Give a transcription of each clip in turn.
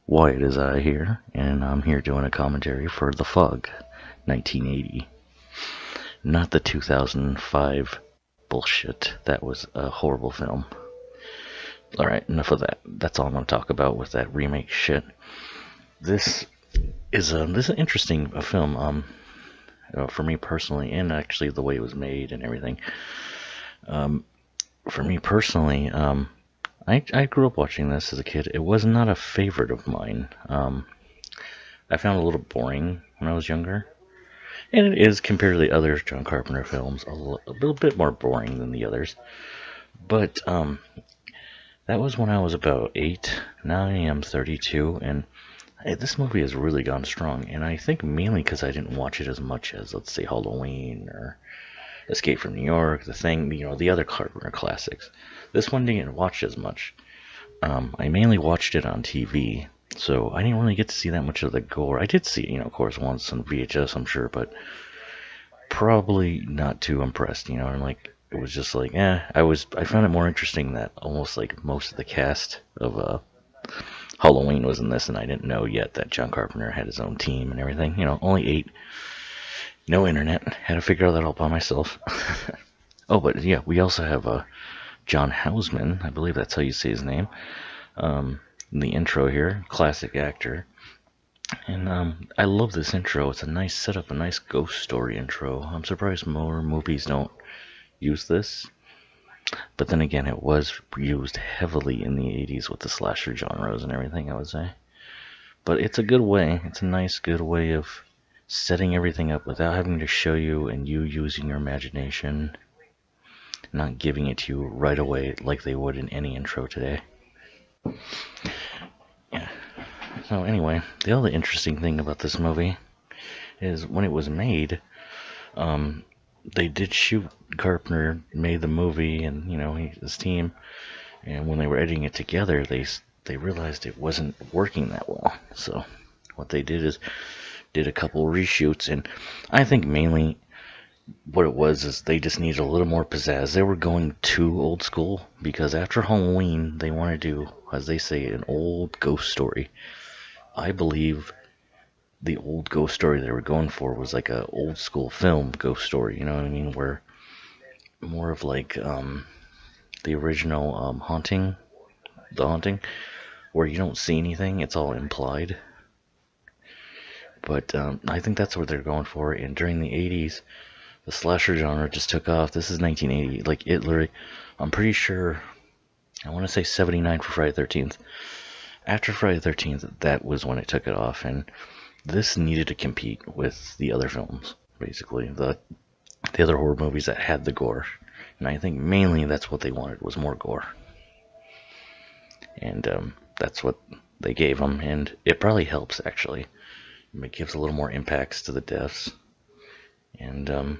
Wyatt is here, and I'm here doing a commentary for The Fog, 1980. Not the 2005 bullshit. That was a horrible film. Alright, enough of that. That's all I'm going to talk about with that remake shit. This is an interesting film, for me personally, and actually the way it was made and everything. For me personally, I grew up watching this as a kid. It was not a favorite of mine. I found it a little boring when I was younger. And it is, compared to the other John Carpenter films, a little bit more boring than the others. But that was when I was about 8. Now I am 32, and this movie has really gone strong. And I think mainly because I didn't watch it as much as, let's say, Halloween or Escape from New York, The Thing, the other Carpenter classics. This one didn't watch as much. I mainly watched it on TV, so I didn't really get to see that much of the gore. I did see it, of course, once on VHS, I'm sure, but probably not too impressed, and like, it was just like, I found it more interesting that almost like most of the cast of Halloween was in this, and I didn't know yet that John Carpenter had his own team and everything. Only 8, no internet, had to figure that all by myself. Oh, but yeah, we also have John Houseman, I believe that's how you say his name, in the intro here, classic actor. And I love this intro. It's a nice setup, a nice ghost story intro. I'm surprised more movies don't use this. But then again, it was used heavily in the 80s with the slasher genres and everything, I would say. But it's a good way. It's a nice, good way of setting everything up without having to show you and you using your imagination. Not giving it to you right away like they would in any intro today. Yeah. So anyway, the other interesting thing about this movie is when it was made, they did shoot. Carpenter made the movie, and his team, and when they were editing it together, they realized it wasn't working that well. So what they did is did a couple reshoots, and I think mainly what it was is they just needed a little more pizzazz. They were going too old school, because after Halloween, they wanted to do, as they say, an old ghost story. I believe the old ghost story they were going for was like a old school film ghost story, you know what I mean? Where more of like the original The Haunting, where you don't see anything, it's all implied. But I think that's what they're going for, and during the 80s, the slasher genre just took off. This is 1980. Like, it literally, I'm pretty sure, I want to say 79 for Friday the 13th. After Friday the 13th, that was when it took it off, and this needed to compete with the other films, basically. The other horror movies that had the gore. And I think mainly that's what they wanted, was more gore. And that's what they gave them, and it probably helps, actually. It gives a little more impacts to the deaths, and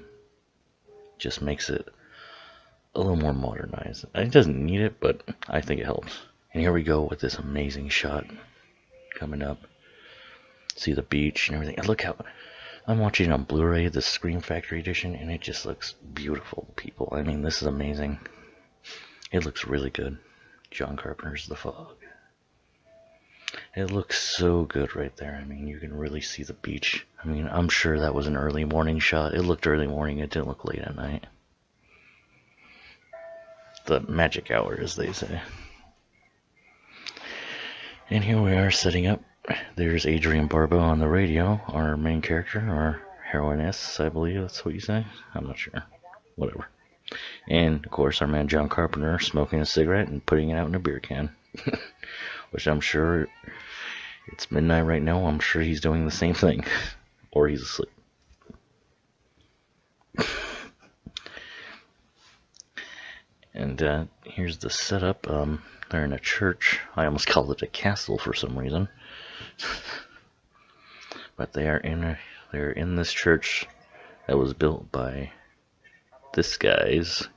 just makes it a little more modernized. It doesn't need it, but I think it helps. And here we go with this amazing shot coming up. See the beach and everything. And look how I'm watching it on Blu-ray, the Scream Factory edition, and it just looks beautiful, people. I mean, this is amazing. It looks really good. John Carpenter's The Fog. It looks so good right there. I mean, you can really see the beach. I mean, I'm sure that was an early morning shot. It looked early morning. It didn't look late at night. The magic hour, as they say. And here we are setting up. There's Adrienne Barbeau on the radio, our main character, our heroiness, I believe that's what you say. I'm not sure. Whatever. And, of course, our man John Carpenter smoking a cigarette and putting it out in a beer can. Which I'm sure, it's midnight right now, I'm sure he's doing the same thing. Or he's asleep. And here's the setup. They're in a church. I almost called it a castle for some reason. But they're in this church that was built by this guy's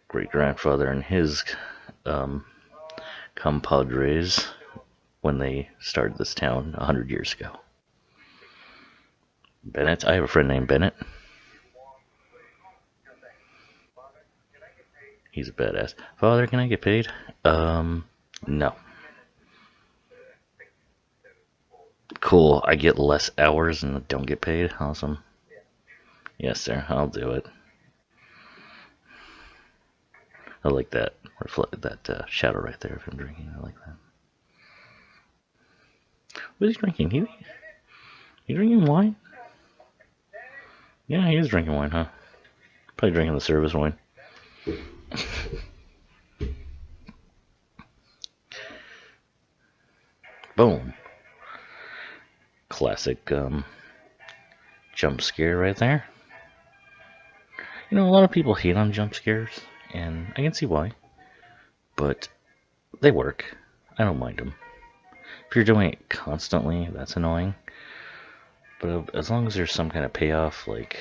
great grandfather and his compadres when they started this town 100 years ago. Bennett. I have a friend named Bennett. He's a badass. Father, can I get paid? No. Cool. I get less hours and don't get paid. Awesome. Yes, sir. I'll do it. I like that shadow right there of him drinking. I like that. What is he drinking? He drinking wine? Yeah, he is drinking wine, huh? Probably drinking the service wine. Boom. Classic jump scare right there. You know, a lot of people hate on jump scares, and I can see why. But they work. I don't mind them. If you're doing it constantly, that's annoying. But as long as there's some kind of payoff, like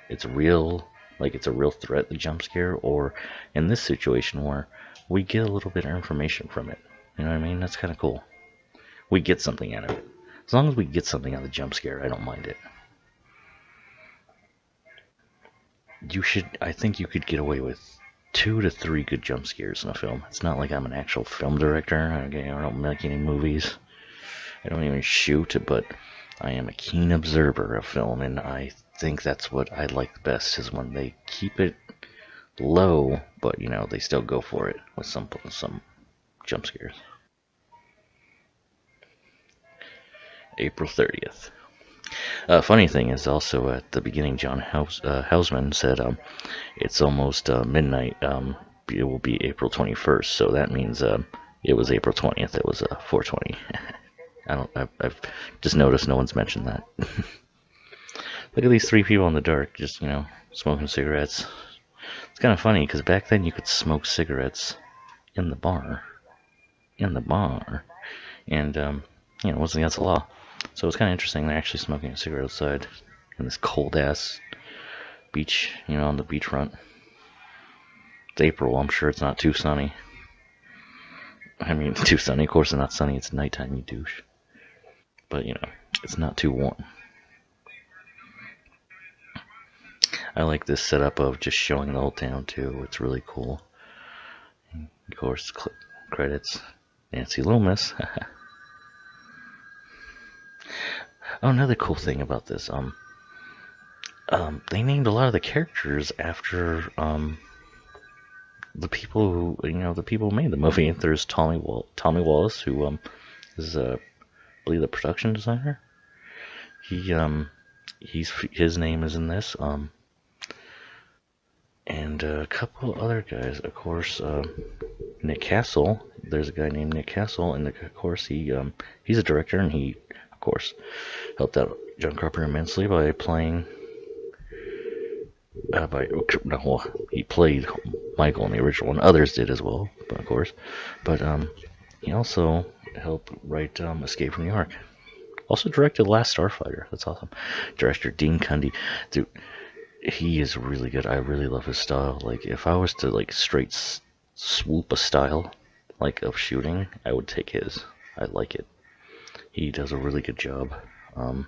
it's real, like it's a real threat, the jump scare, or in this situation where we get a little bit of information from it. You know what I mean? That's kind of cool. We get something out of it. As long as we get something out of the jump scare, I don't mind it. I think you could get away with 2 to 3 good jump scares in a film. It's not like I'm an actual film director. I don't make any movies. I don't even shoot, but I am a keen observer of film, and I think that's what I like best is when they keep it low, but they still go for it with some jump scares. April 30th. Funny thing is also at the beginning, John Houseman said it's almost midnight. It will be April 21st, so that means it was April 20th. It was 4:20. I've just noticed no one's mentioned that. Look at these 3 people in the dark, just smoking cigarettes. It's kind of funny because back then you could smoke cigarettes in the bar, and it wasn't against the law. So it's kind of interesting. They're actually smoking a cigarette outside in this cold ass beach, on the beachfront. It's April. I'm sure it's not too sunny. I mean, too sunny. Of course, it's not sunny. It's nighttime, you douche. But it's not too warm. I like this setup of just showing the whole town too. It's really cool. And of course, credits. Nancy Loomis. Oh, another cool thing about this, they named a lot of the characters after the people who made the movie. There's Tommy Wallace, who is I believe the production designer. His name is in this, and a couple other guys, of course. Nick Castle. There's a guy named Nick Castle, and of course he's a director, and he, of course, helped out John Carpenter immensely by playing. He played Michael in the original one. Others did as well, of course. But he also helped write Escape from New York. Also directed Last Starfighter. That's awesome. Director Dean Cundey. Dude, he is really good. I really love his style. Like, if I was to straight swoop a style of shooting, I would take his. I like it. He does a really good job. All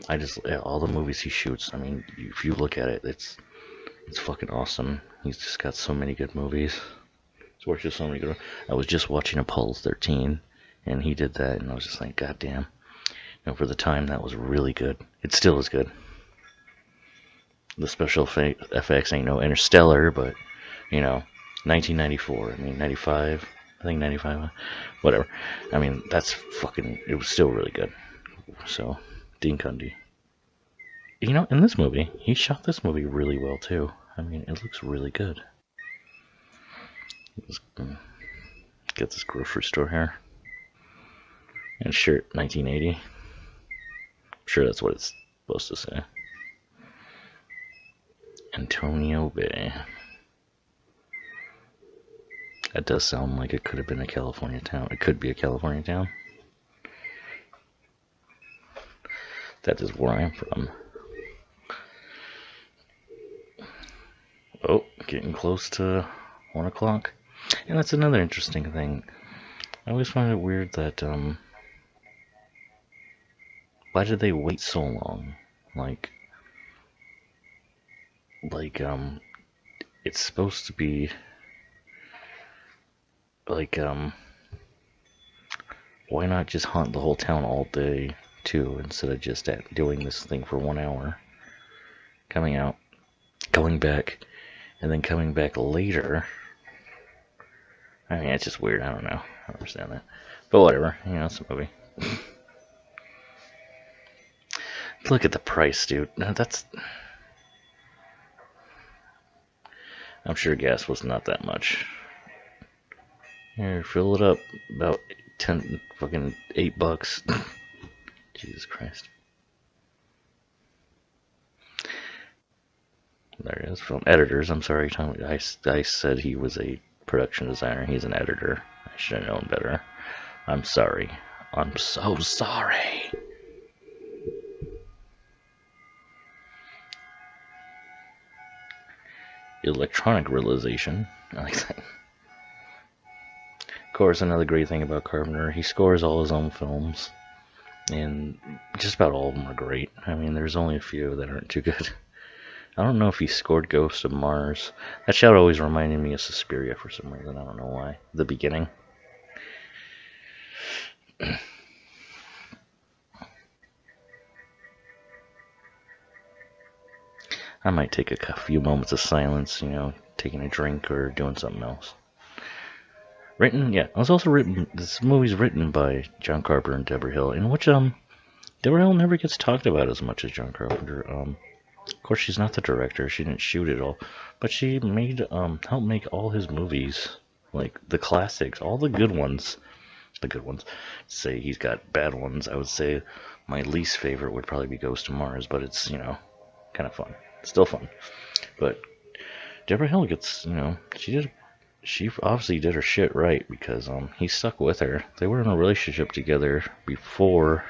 the movies he shoots, I mean, if you look at it, it's fucking awesome. He's just got so many good movies. He's worked with so many good. I was just watching Apollo 13, and he did that, and I was just like, God damn. For the time, that was really good. It still is good. The special effects ain't no Interstellar, but 1994. I mean, 95. I think 95. Whatever. I mean, it was still really good. So, Dean Cundey. In this movie, he shot this movie really well too. I mean, it looks really good. Let's get this grocery store here. And shirt, 1980. I'm sure that's what it's supposed to say. Antonio Bay. That does sound like it could have been a California town. It could be a California town. That is where I'm from. Oh, getting close to 1 o'clock. And that's another interesting thing. I always find it weird that, why did they wait so long? It's supposed to be, why not just haunt the whole town all day too, instead of just doing this thing for 1 hour, coming out, going back, and then coming back later. I mean, it's just weird. I don't know. I don't understand that, but whatever. You know, it's a movie. Look at the price, dude. That's. I'm sure gas was not that much. Here, fill it up. About 10, fucking $8. Jesus Christ. There it is. From editors. I'm sorry, Tom. I said he was a production designer. He's an editor. I should have known better. I'm sorry. I'm so sorry. Electronic realization. I like that. Of course, another great thing about Carpenter, he scores all his own films, and just about all of them are great. I mean, there's only a few that aren't too good. I don't know if he scored Ghost of Mars. That shot always reminded me of Suspiria for some reason. I don't know why. The beginning. I might take a few moments of silence, you know, taking a drink or doing something else. Written, yeah, it was also written. This movie's written by John Carpenter and Deborah Hill, in which Deborah Hill never gets talked about as much as John Carpenter. Of course, she's not the director; she didn't shoot it all, but she made helped make all his movies, like the classics, all the good ones. The good ones. Say he's got bad ones. I would say my least favorite would probably be Ghost of Mars, but it's, you know, kind of fun. Still fun. But Deborah Hill gets, you know, she obviously did her shit right, because he stuck with her. They were in a relationship together before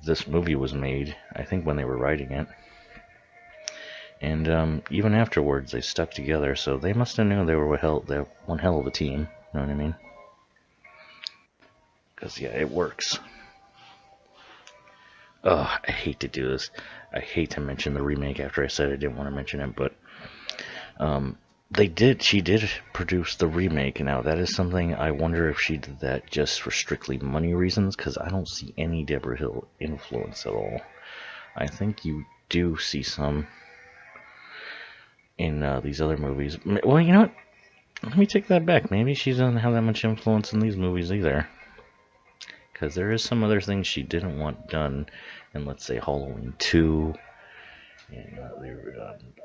this movie was made, I think, when they were writing it. And even afterwards, they stuck together, so they must have known they were one hell of a team. You know what I mean? Because, yeah, it works. Oh, I hate to do this. I hate to mention the remake after I said I didn't want to mention it, but she did produce the remake. Now, that is something I wonder if she did that just for strictly money reasons, because I don't see any Deborah Hill influence at all. I think you do see some in these other movies. Well, you know what? Let me take that back. Maybe she doesn't have that much influence in these movies either. Because there is some other things she didn't want done in, let's say, Halloween 2. And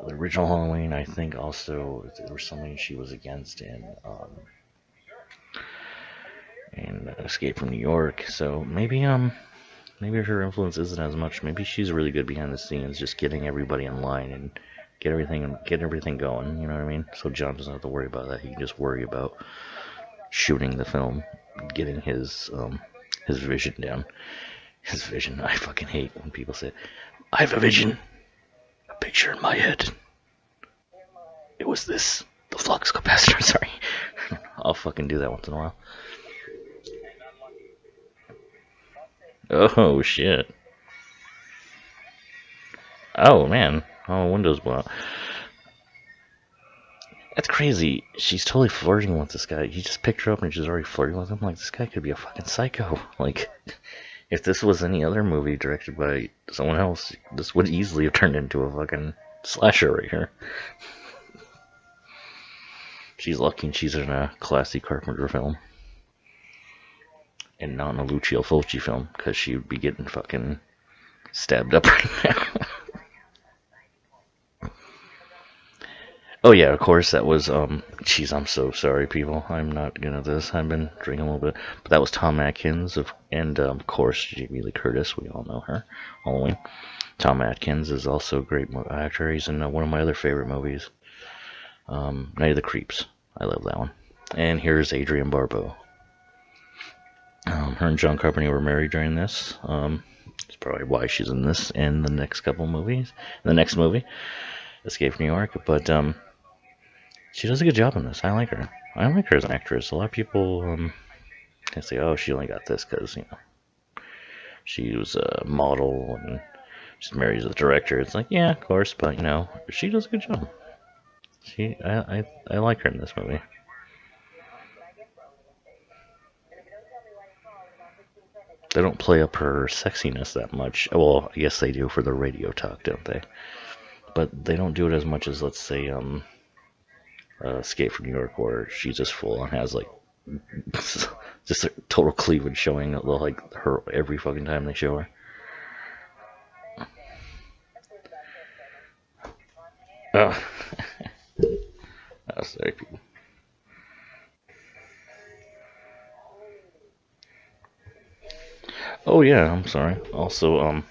the original Halloween, I think also there was something she was against in Escape from New York. So maybe her influence isn't as much. Maybe she's really good behind the scenes, just getting everybody in line and get everything going. You know what I mean? So John doesn't have to worry about that. He can just worry about shooting the film, getting his vision down. His vision. I fucking hate when people say, "I have a vision." Picture in my head. It was this. The flux capacitor, sorry. I'll fucking do that once in a while. Oh, shit. Oh, man. Oh, windows blow out. That's crazy. She's totally flirting with this guy. He just picked her up and she's already flirting with him. Like, this guy could be a fucking psycho. Like, if this was any other movie directed by someone else, this would easily have turned into a fucking slasher right here. She's lucky she's in a classy Carpenter film. And not in a Lucio Fulci film, because she would be getting fucking stabbed up right now. Oh yeah, of course, that was, jeez, I'm so sorry, people. I'm not gonna this. I've been drinking a little bit. But that was Tom Atkins, and of course, Jamie Lee Curtis. We all know her. Halloween. Tom Atkins is also a great actor. He's in one of my other favorite movies, Night of the Creeps. I love that one. And here's Adrienne Barbeau. Her and John Carpenter were married during this. That's probably why she's in this and the next couple movies. The next movie, Escape from New York. But she does a good job in this. I like her. I like her as an actress. A lot of people can say, "Oh, she only got this because, you know, she was a model and she's married to the director." It's like, yeah, of course, but you know, she does a good job. I like her in this movie. They don't play up her sexiness that much. Well, I guess they do for the radio talk, don't they? But they don't do it as much as, let's say, Escape from New York, where she just full on has like just a total cleavage showing like her every fucking time they show her. Oh, oh sorry, people. Oh yeah, I'm sorry. Also,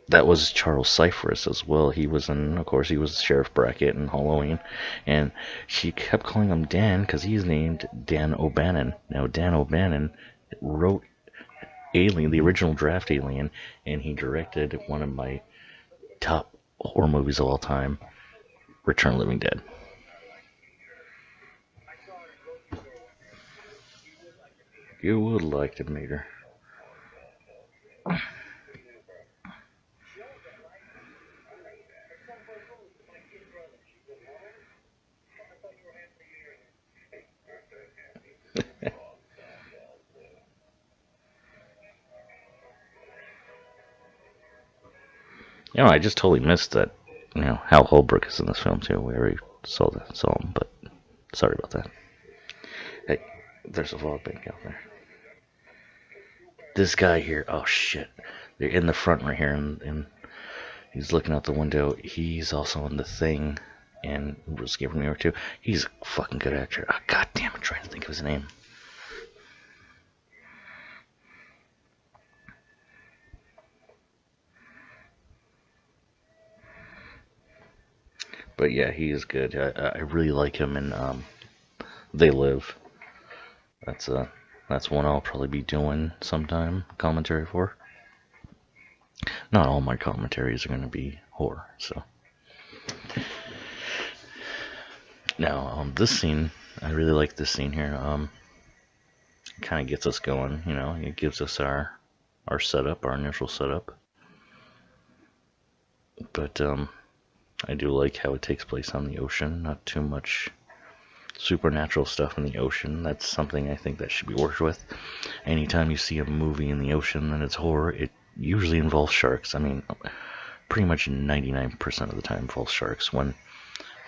that was Charles Cyphers as well. He was in, of course, he was Sheriff Brackett in Halloween, and she kept calling him Dan because he's named Dan O'Bannon. Now, Dan O'Bannon wrote Alien, the original draft Alien, and he directed one of my top horror movies of all time, Return of the Living Dead. You would like to meet her. I just totally missed that. Hal Holbrook is in this film too. We already saw him, but sorry about that. Hey, there's a vlog bank out there. This guy here, oh shit, they're in the front right here, and he's looking out the window. He's also in The Thing, and Escape from New York too. He's a fucking good actor. Oh, God damn, I'm trying to think of his name. But yeah, he is good. I really like him in They Live. That's one I'll probably be doing sometime commentary for. Not all my commentaries are going to be horror, so. Now, this scene, I really like this scene here. It kind of gets us going, it gives us our setup, our initial setup. But I do like how it takes place on the ocean. Not too much supernatural stuff in the ocean. That's something I think that should be worked with. Anytime you see a movie in the ocean and it's horror, it usually involves sharks. I mean, pretty much 99% of the time involves sharks, when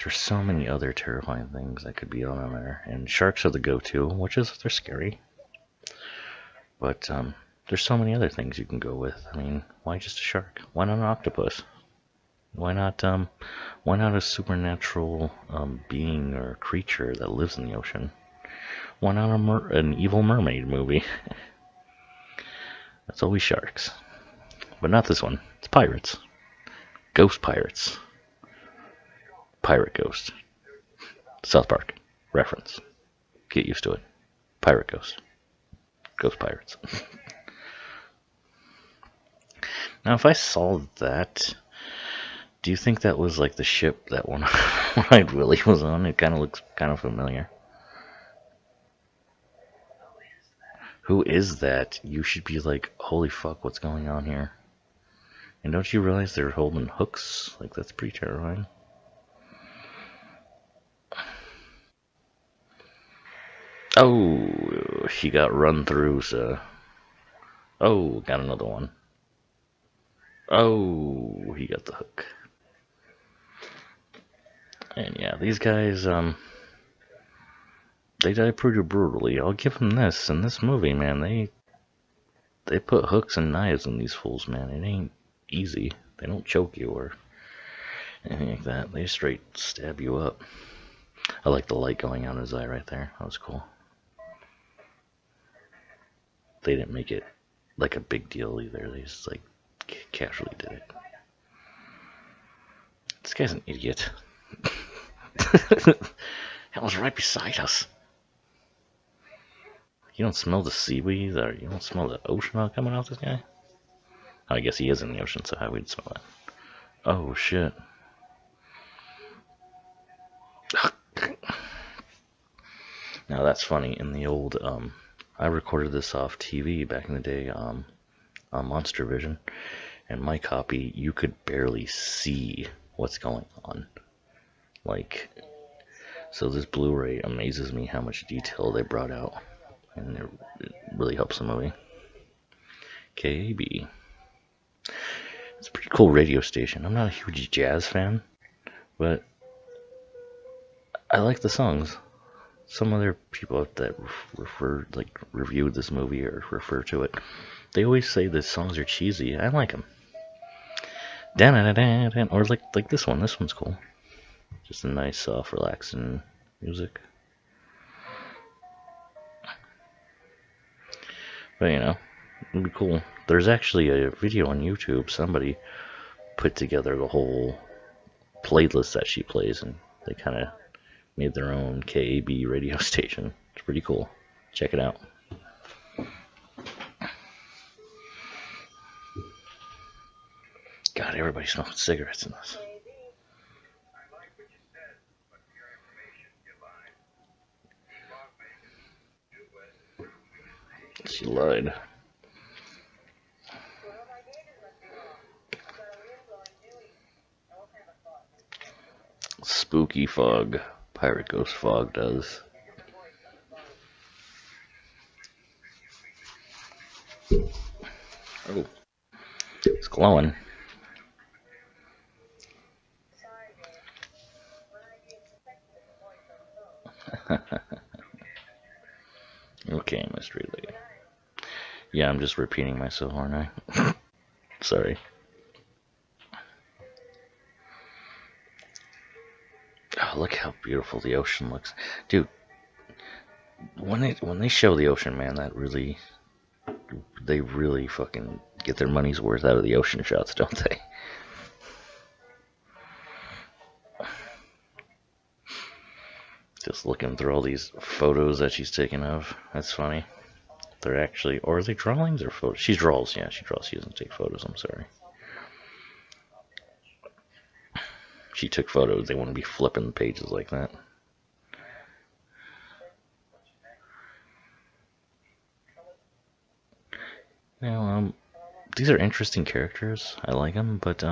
there's so many other terrifying things that could be on there. And sharks are the go-to, which is, they're scary. But there's so many other things you can go with. I mean, why just a shark? Why not an octopus? Why not a supernatural being or creature that lives in the ocean? Why not an evil mermaid movie? That's always sharks. But not this one. It's pirates. Ghost pirates. Pirate ghost. South Park. Reference. Get used to it. Pirate ghost. Ghost pirates. Now, if I saw that, do you think that was like the ship that one Ride Willie was on? It kind of looks kind of familiar. Who is that? You should be like, holy fuck, what's going on here? And don't you realize they're holding hooks? Like, that's pretty terrifying. Oh, he got run through, so. Oh, got another one. Oh, he got the hook. And yeah, these guys, they die pretty brutally. I'll give them this. In this movie, man, they put hooks and knives in these fools, man. It ain't easy. They don't choke you or anything like that. They straight stab you up. I like the light going out his eye right there. That was cool. They didn't make it like a big deal either. They just like casually did it. This guy's an idiot. That was right beside us. You don't smell the seaweed, or you don't smell the ocean coming out this guy? Oh, I guess he is in the ocean, so how would smell that? Oh shit. Now that's funny. In the old, I recorded this off TV back in the day, on Monster Vision, and my copy, you could barely see what's going on. Like, so this Blu-ray amazes me how much detail they brought out, and it really helps the movie. KAB. It's a pretty cool radio station. I'm not a huge jazz fan, but I like the songs. Some other people that reviewed this movie or refer to it, they always say the songs are cheesy. I like them. Or like this one. This one's cool. Just a nice, soft, relaxing music. But you know, it'd be cool. There's actually a video on YouTube. Somebody put together the whole playlist that she plays, and they kind of made their own KAB radio station. It's pretty cool. Check it out. God, everybody's smoking cigarettes in this. She lied. Spooky fog. Pirate Ghost fog does. Oh. It's glowing. Okay, Mystery Lady. Yeah, I'm just repeating myself, aren't I? Sorry. Oh, look how beautiful the ocean looks. Dude, when they show the ocean, man, they really fucking get their money's worth out of the ocean shots, don't they? Just looking through all these photos that she's taken of. That's funny. They're actually, or are they drawings or photos? She draws, yeah, she draws. She doesn't take photos, I'm sorry. She took photos. They wouldn't be flipping pages like that. Now, these are interesting characters. I like them, but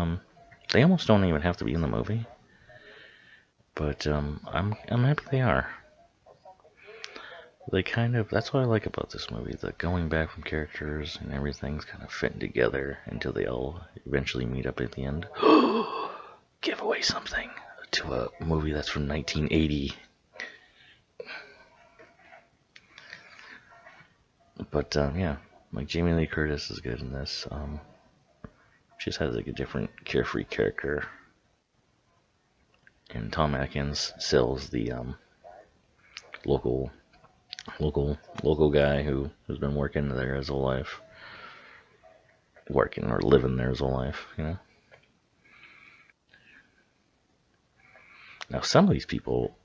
they almost don't even have to be in the movie. But I'm happy they are. They kind of, that's what I like about this movie, the going back from characters and everything's kind of fitting together until they all eventually meet up at the end. Give away something to a movie that's from 1980. But yeah, like Jamie Lee Curtis is good in this. She just has like a different carefree character. And Tom Atkins sells the local guy who's been working there his whole life. Working or living there his whole life, you know. Now some of these people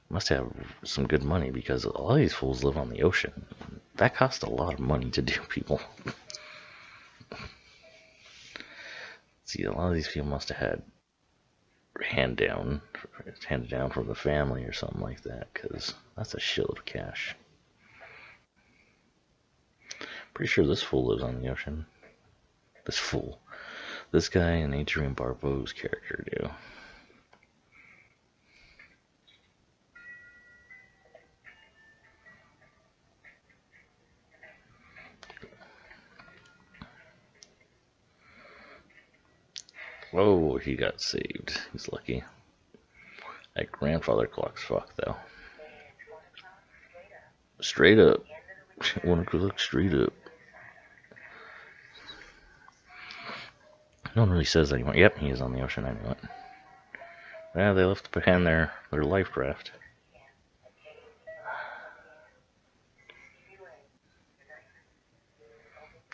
must have some good money because a lot of these fools live on the ocean. That costs a lot of money to do, people. See, a lot of these people must have had handed down from the family or something like that, because that's a shitload of cash. Pretty sure this fool lives on the ocean. This guy and Adrienne Barbeau's character do. Whoa, he got saved. He's lucky. That grandfather clock's fucked, though. Straight up. Wanna look straight up. No one really says that anymore. Yep, he is on the ocean, I knew it. Yeah, they left behind their life raft.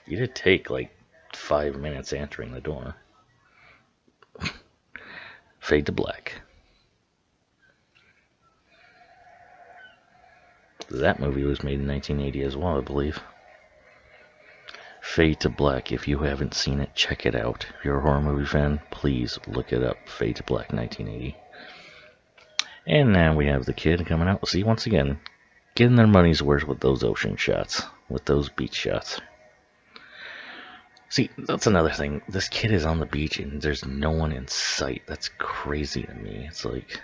You did take like 5 minutes answering the door. Fade to black. That movie was made in 1980 as well, I believe. Fade to Black. If you haven't seen it, check it out. If you're a horror movie fan, please look it up. Fade to Black, 1980. And now we have the kid coming out. See, once again, getting their money's worth with those ocean shots, with those beach shots. See, that's another thing. This kid is on the beach and there's no one in sight. That's crazy to me. It's like,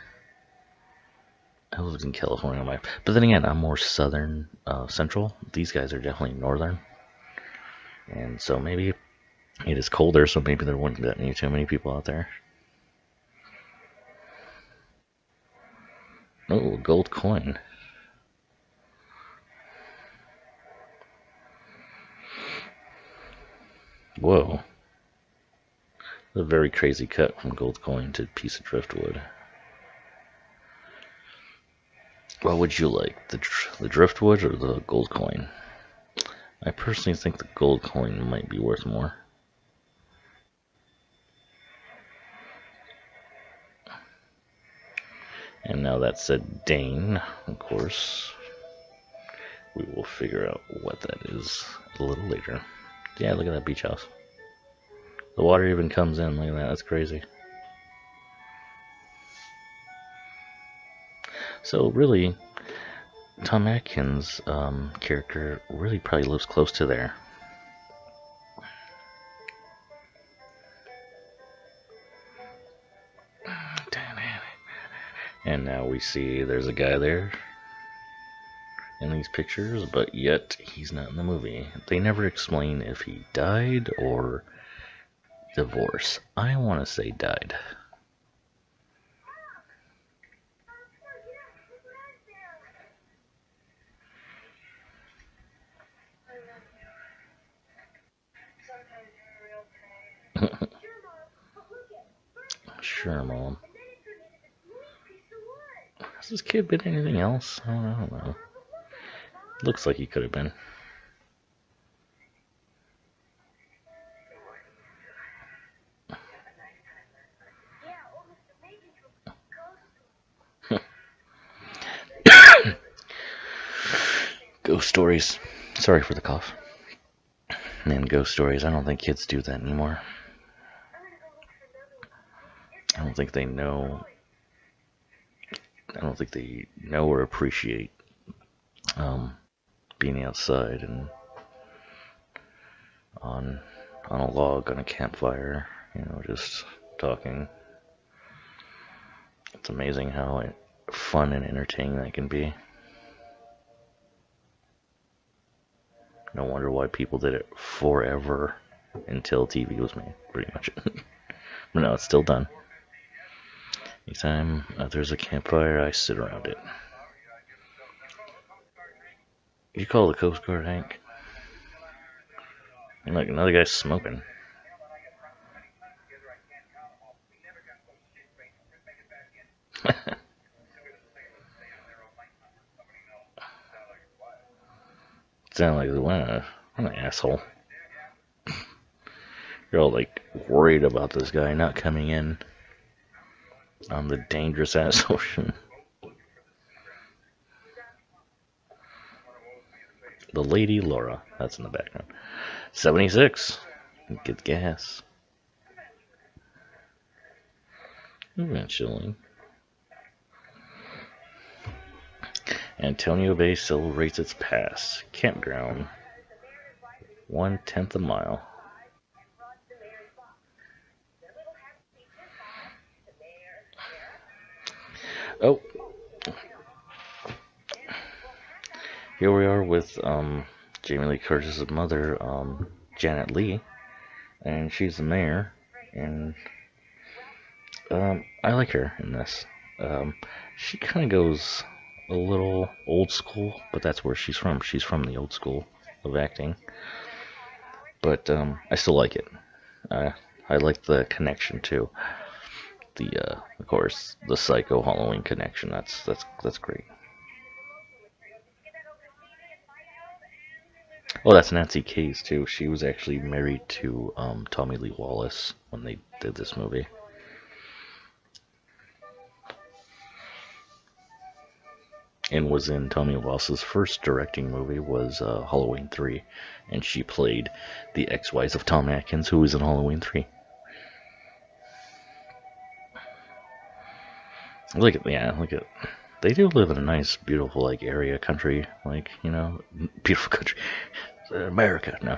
I lived in California, but then again, I'm more southern, central. These guys are definitely northern. And so maybe it is colder, so maybe there wouldn't be too many people out there. Oh, gold coin. Whoa. A very crazy cut from gold coin to piece of driftwood. What would you like, the driftwood or the gold coin? I personally think the gold coin might be worth more. And now that said Dane, of course, we will figure out what that is a little later. Yeah, look at that beach house. The water even comes in, look at that, that's crazy. So really, Tom Atkins' character really probably lives close to there. And now we see there's a guy there in these pictures, but yet he's not in the movie. They never explain if he died or divorced. I want to say died. Sure, Mom. Has this kid been anything else? I don't know. Looks like he could have been. Ghost stories. Sorry for the cough. Man, ghost stories. I don't think kids do that anymore. I don't think they know. I don't think they know or appreciate being outside and on a log on a campfire, just talking. It's amazing how fun and entertaining that can be. No wonder why people did it forever until TV was made, pretty much. But no, it's still done. Anytime there's a campfire, I sit around it. You call the Coast Guard, Hank? And look, another guy's smoking. Sound like what an asshole. You're all like worried about this guy not coming in on the dangerous ass ocean. The Lady Laura, that's in the background. 76. Get gas. Eventually. Antonio Bay celebrates its past. Campground. 1/10 a mile. Oh. Here we are with Jamie Lee Curtis's mother, Janet Leigh, and she's the mayor, and I like her in this. She kind of goes a little old school, but that's where she's from. She's from the old school of acting. But I still like it. I like the connection too. Of course, the Psycho Halloween connection. That's great. Oh, that's Nancy Kyes too. She was actually married to Tommy Lee Wallace when they did this movie. And was in Tommy Wallace's first directing movie was Halloween 3, and she played the ex-wife of Tom Atkins, who was in Halloween 3. Look at. They do live in a nice, beautiful area, country, beautiful country, America, no,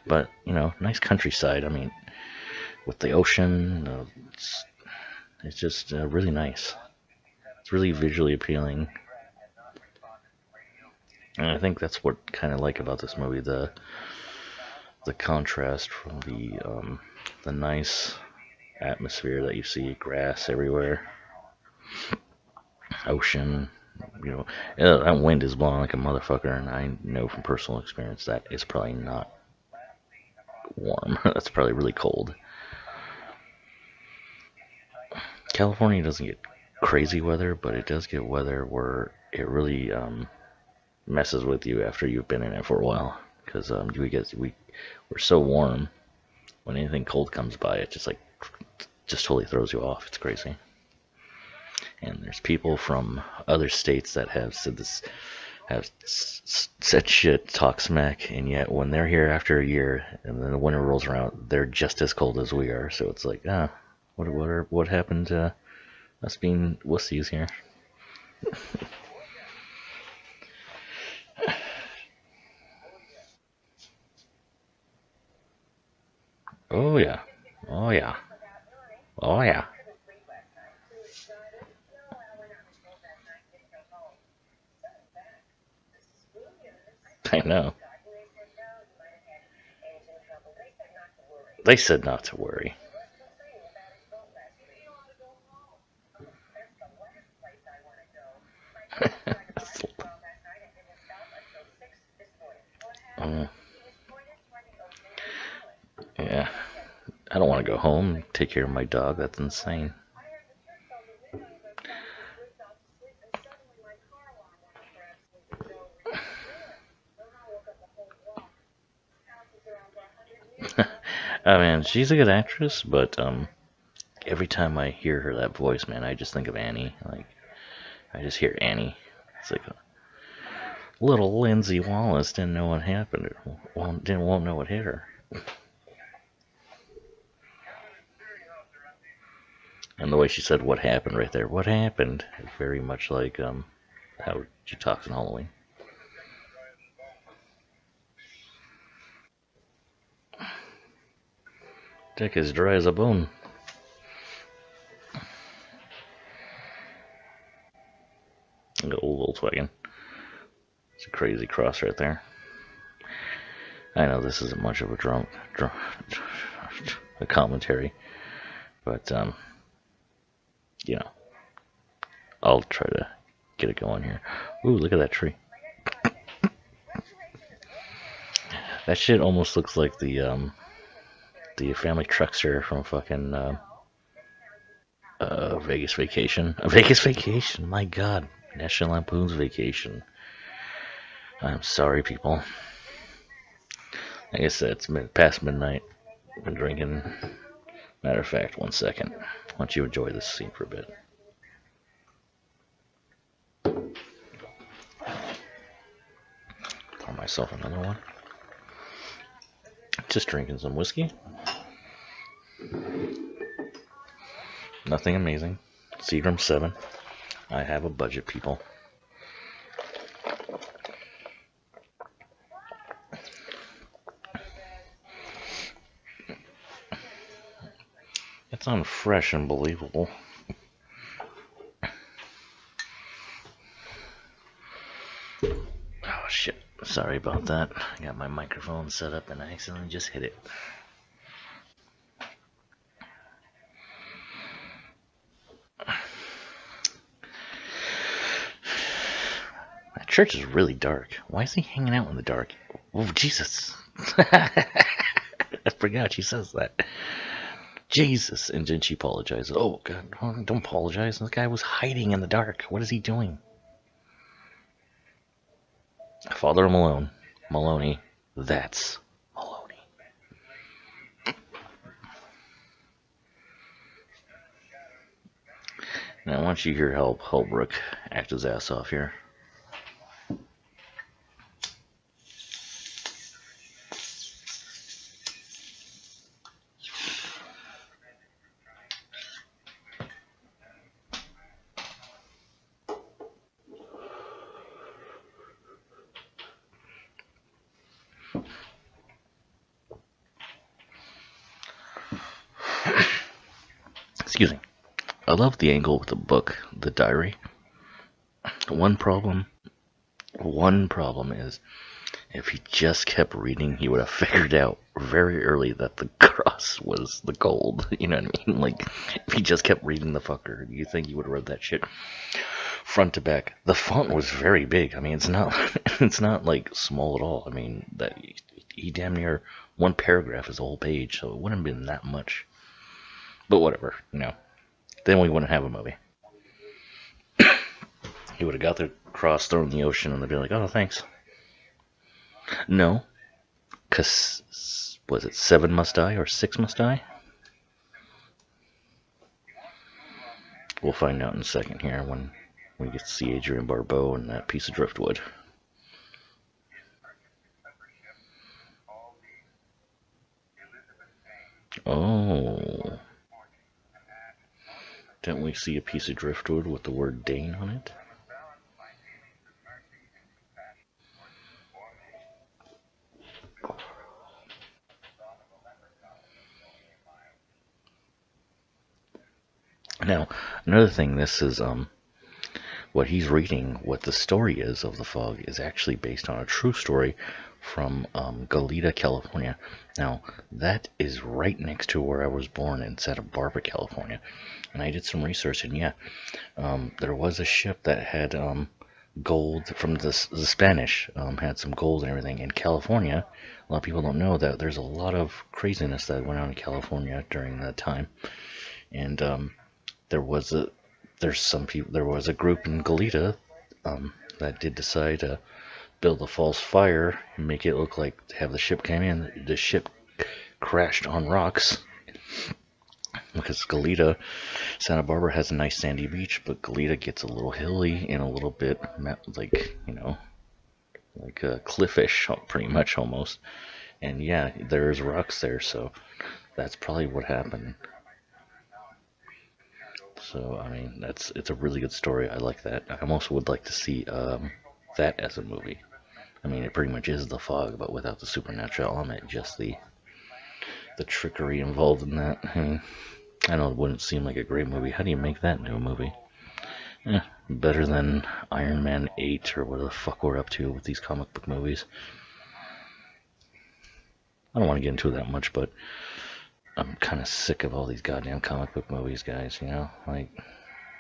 but nice countryside. I mean, with the ocean, it's just really nice. It's really visually appealing. And I think that's what kind of like about this movie, the the contrast from the nice atmosphere that you see, grass everywhere, ocean. That wind is blowing like a motherfucker, and I know from personal experience that it's probably not warm. That's probably really cold. California doesn't get crazy weather, but it does get weather where it really messes with you after you've been in it for a while. Because we're so warm, when anything cold comes by, it just totally throws you off. It's crazy. And there's people from other states that have said shit, talk smack, and yet when they're here after a year and then the winter rolls around, they're just as cold as we are. So it's like, what happened to us being wussies here? Oh yeah, oh yeah, oh yeah. I know. They said not to worry. um, yeah, I don't want to go home and take care of my dog. That's insane. I mean, she's a good actress, but every time I hear that voice, man, I just think of Annie. Like, I just hear Annie. It's like little Lindsay Wallace didn't know what happened. Won't know what hit her. And the way she said "what happened" right there, "what happened," is very much like how she talks in Halloween. Dick is dry as a bone. The old Volkswagen. It's a crazy cross right there. I know this isn't much of a commentary, but I'll try to get it going here. Ooh, look at that tree. That shit almost looks like the family truckster from fucking Vegas Vacation. Vegas Vacation, my god. National Lampoon's Vacation. I'm sorry, people. Like I said, it's past midnight. I've been drinking. Matter of fact, 1 second. Why don't you enjoy this scene for a bit? Pour myself another one. Just drinking some whiskey. Nothing amazing. Seagram 7. I have a budget, people. It's unfresh and believable. Oh shit. Sorry about that. I got my microphone set up and I accidentally just hit it. That church is really dark. Why is he hanging out in the dark? Oh, Jesus. I forgot she says that. Jesus. And then she apologizes. Oh, God. Don't apologize. This guy was hiding in the dark. What is he doing? Father Maloney. That's Maloney. Now, I want you to hear Holbrook act his ass off here. Excuse me. I love the angle with the book, the diary. One problem is If he just kept reading, he would have figured out very early that the cross was the gold. You know what I mean? Like, if he just kept reading the fucker, you think he would have read that shit front to back? The font was very big. I mean, it's not, it's not like small at all. I mean, that he damn near one paragraph is a whole page, so it wouldn't have been that much. But whatever, you know. Then we wouldn't have a movie. He would have got the cross thrown in the ocean, and they'd be like, "Oh, thanks." No, because was it 7 Must Die or 6 Must Die? We'll find out in a second here when we get to see Adrienne Barbeau and that piece of driftwood. Oh. Didn't we see a piece of driftwood with the word Dane on it? Now, another thing, this is what he's reading, what the story is of the fog, is actually based on a true story from Goleta, California. Now, that is right next to where I was born in Santa Barbara, California. And I did some research, and yeah, there was a ship that had gold from the Spanish, had some gold and everything in California. A lot of people don't know that there's a lot of craziness that went on in California during that time. And there was a group in Goleta that did decide to build a false fire and make it look like have the ship came in. The ship crashed on rocks because Goleta, Santa Barbara has a nice sandy beach, but Goleta gets a little hilly and a little bit like, you know, like cliffish, pretty much almost. And yeah, there's rocks there, so that's probably what happened. So I mean, it's a really good story. I like that. I almost would like to see that as a movie. I mean, it pretty much is The Fog, but without the supernatural element, just the trickery involved in that. I mean, I know it wouldn't seem like a great movie. How do you make that into a movie? Better than Iron Man 8 or whatever the fuck we're up to with these comic book movies. I don't want to get into it that much, but I'm kind of sick of all these goddamn comic book movies, guys, you know? Like,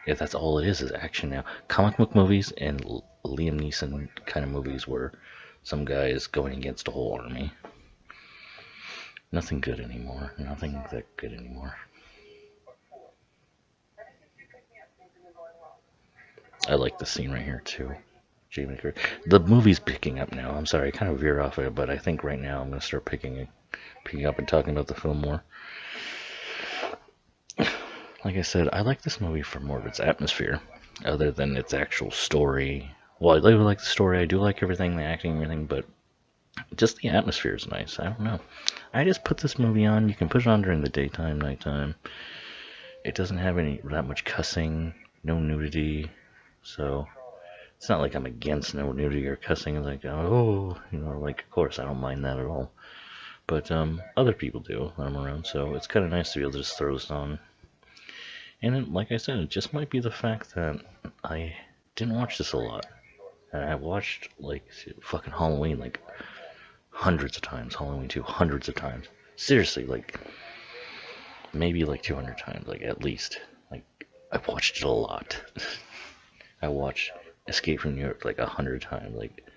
if that's all it is action now. Comic book movies and Liam Neeson kind of movies where some guy is going against a whole army. Nothing good anymore. Nothing that good anymore. I like the scene right here, too. Jamie Curtis. The movie's picking up now. I'm sorry, I kind of veer off of it, but I think right now I'm going to start picking up and talking about the film more. Like I said, I like this movie for more of its atmosphere, other than its actual story. Well, I really like the story. I do like everything, the acting, everything, but just the atmosphere is nice. I don't know. I just put this movie on. You can put it on during the daytime, nighttime. It doesn't have that much cussing, no nudity, so it's not like I'm against no nudity or cussing. Like, oh, you know, like, of course I don't mind that at all. But other people do when I'm around, so it's kind of nice to be able to just throw this on. And it, like I said, it just might be the fact that I didn't watch this a lot. And I watched, like, fucking Halloween, like, hundreds of times. Halloween 2, hundreds of times. Seriously, like, maybe like 200 times, like, at least. Like, I've watched it a lot. I watch Escape from New York, like, 100 times. Like,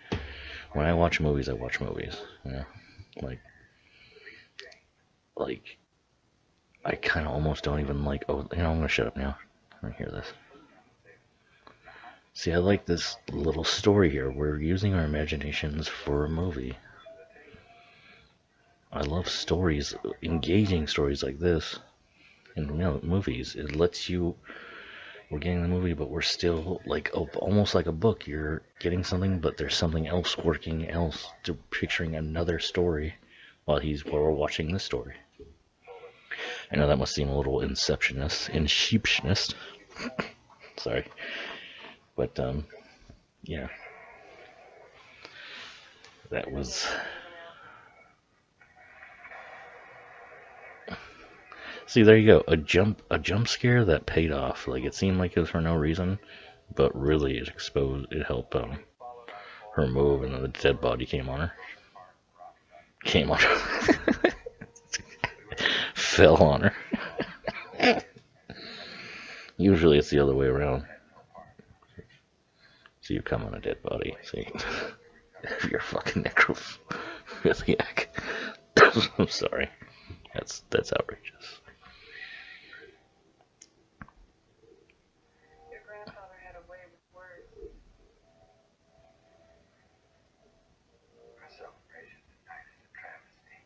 when I watch movies, I watch movies, you know? Like, I kind of almost don't even like, oh, you know, I'm going to shut up now. I don't hear this. See, I like this little story here. We're using our imaginations for a movie. I love stories, engaging stories like this in movies. It lets you, we're getting the movie, but we're still like almost like a book. You're getting something, but there's something else working else to picturing another story while we're watching this story. I know that must seem a little sheepshness. Sorry. But, yeah. That was... See, there you go. A jump scare that paid off. Like, it seemed like it was for no reason, but really it helped her move, and then the dead body came on her. Came on her. Fell on her. Usually it's the other way around. So you come on a dead body. See, if you're fucking necrophiliac. I'm sorry. That's outrageous. Your grandfather had a way with words. Our celebration tonight is a travesty.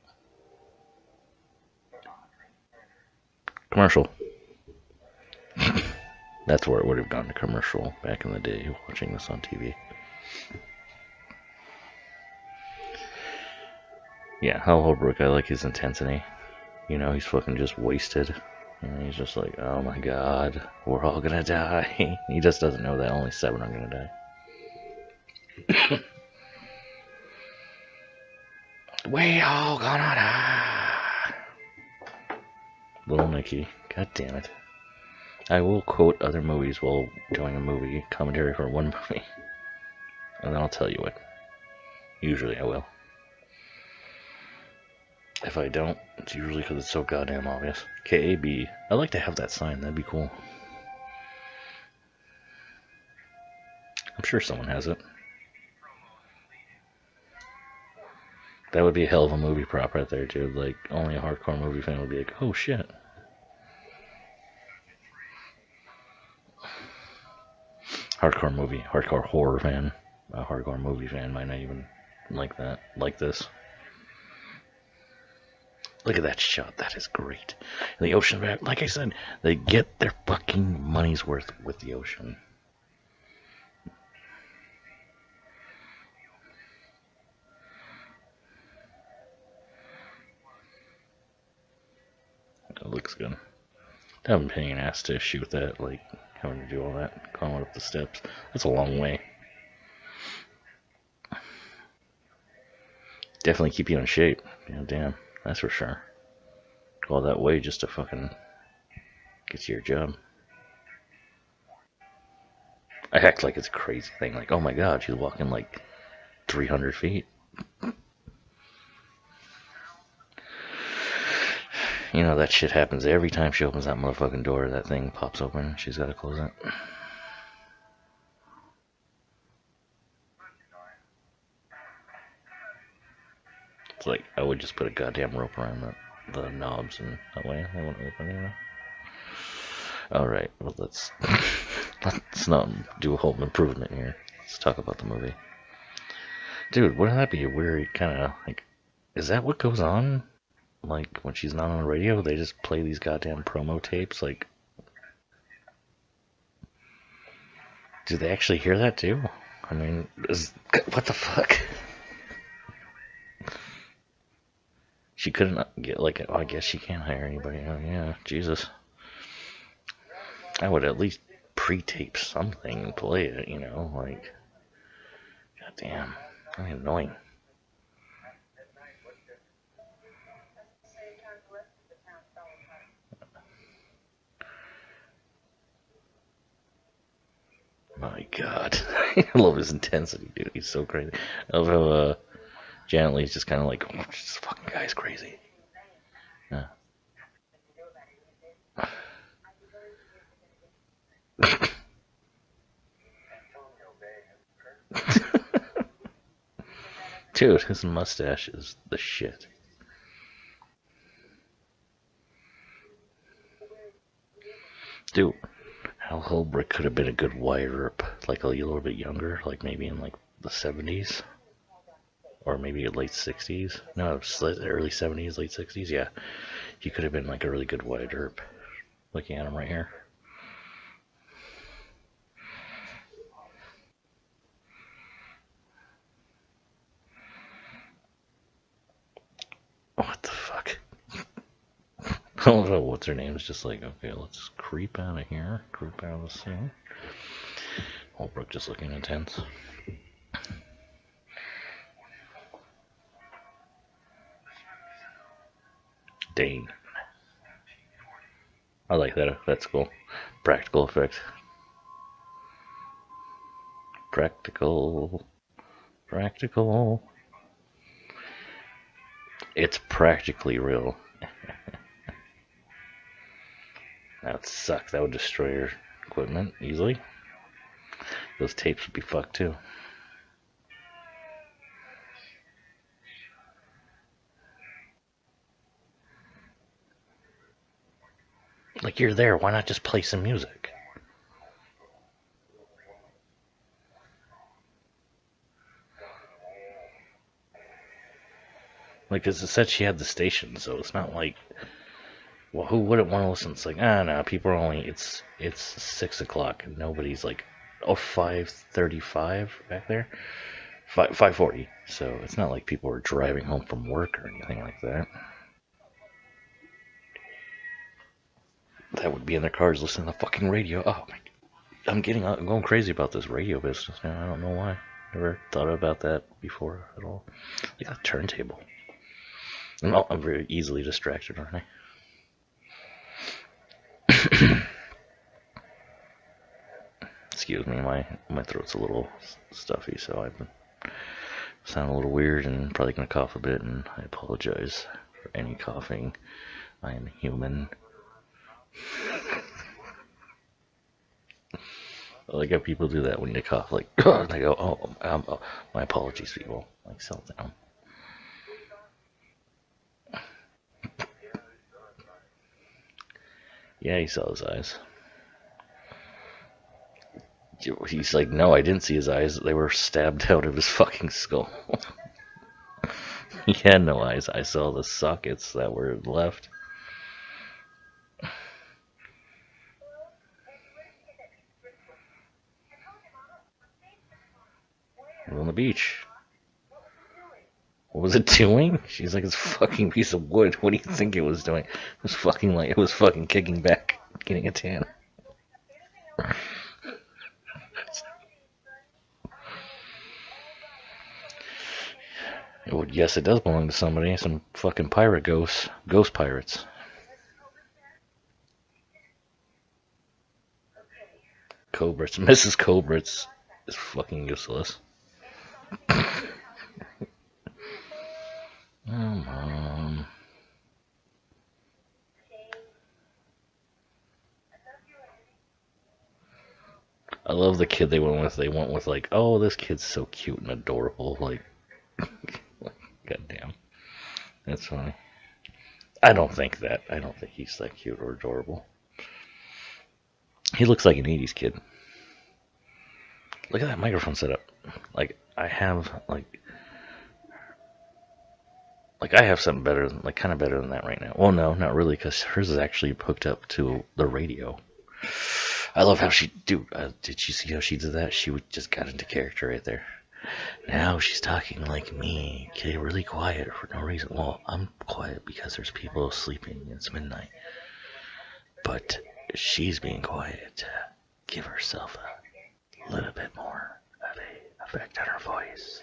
Commercial. That's where it would have gone to commercial back in the day, watching this on TV. Yeah, Hal Holbrook, I like his intensity. You know, he's fucking just wasted. And he's just like, oh my god, we're all gonna die. He just doesn't know that only 7 are gonna die. We all gonna die. Little Nicky, god damn it. I will quote other movies while doing a movie commentary for one movie. And then I'll tell you what. Usually I will. If I don't, it's usually because it's so goddamn obvious. KAB. I'd like to have that sign. That'd be cool. I'm sure someone has it. That would be a hell of a movie prop right there, dude. Like, only a hardcore movie fan would be like, oh shit. Hardcore horror fan. A hardcore movie fan might not even like that. Like this. Look at that shot. That is great. And the ocean back. Like I said, they get their fucking money's worth with the ocean. It looks good. I haven't been paying an ass to shoot that, like having to do all that, climbing up the steps. That's a long way. Definitely keep you in shape. Yeah, damn, that's for sure. All that way just to fucking get to your job. I act like it's a crazy thing. Like, oh my god, she's walking like 300 feet. You know, that shit happens every time she opens that motherfucking door. That thing pops open. She's got to close it. It's like, I would just put a goddamn rope around the knobs, and that way they won't open, you know? Alright, well, let's not do a home improvement here. Let's talk about the movie. Dude, wouldn't that be a weird kind of, like, is that what goes on? Like, when she's not on the radio, they just play these goddamn promo tapes, like... Do they actually hear that, too? I mean, what the fuck? She couldn't get, like, oh, I guess she can't hire anybody. Oh, yeah, Jesus. I would at least pre-tape something and play it, you know, like... Goddamn, that's annoying. My god. I love his intensity, dude. He's so crazy. I love how Janet Leigh's just kind of like, oh, this fucking guy's crazy. Yeah. Dude, his mustache is the shit. Dude, Hal Holbrook could have been a good Wyatt Earp, like a little bit younger, like maybe in like the 70s, or maybe late 60s. No, early 70s, late 60s. Yeah, he could have been like a really good Wyatt Earp. Looking at him right here. What the fuck? I don't know what's her name. It's just like, okay, let's creep out of here. Creep out of the scene. Holbrook just looking intense. Dane. I like that. That's cool. Practical effect. Practical. Practical. It's practically real. That would suck. That would destroy your equipment easily. Those tapes would be fucked too. Like, you're there, why not just play some music? Like, 'cause it said she had the station, so it's not like, well, who wouldn't want to listen? It's like, no, people are only, it's 6 o'clock, and nobody's like, oh, 5:35 back there? 5:40, so it's not like people are driving home from work or anything like that. That would be in their cars listening to the fucking radio. Oh my, I'm going crazy about this radio business now. I don't know why. Never thought about that before at all. Like a turntable. I'm very easily distracted, aren't I? Excuse me, my throat's a little stuffy, so I've been sound a little weird and probably gonna cough a bit, and I apologize for any coughing. I am human. I like how people do that when they cough, like, they go, oh, my apologies, people. Like, settle down. Yeah, he saw his eyes. He's like, no, I didn't see his eyes. They were stabbed out of his fucking skull. He had no eyes. I saw the sockets that were left. We're on the beach. What was it doing? She's like, it's a fucking piece of wood. What do you think it was doing? It was fucking kicking back, getting a tan. Yes, it does belong to somebody. Some fucking pirate ghosts. Ghost pirates. Cobrits. Mrs. Cobrits is fucking useless. Oh, Mom. I love the kid they went with. They went with, like, oh, this kid's so cute and adorable. Like, goddamn. That's funny. I don't think that. I don't think he's that cute or adorable. He looks like an 80s kid. Look at that microphone setup. Like, I have something better, like kind of better than that right now. Well, no, not really, because hers is actually hooked up to the radio. I love how did you see how she did that? She just got into character right there. Now she's talking like me, get really quiet for no reason. Well, I'm quiet because there's people sleeping. It's midnight. But she's being quiet. Give herself a little bit more of a effect on her voice.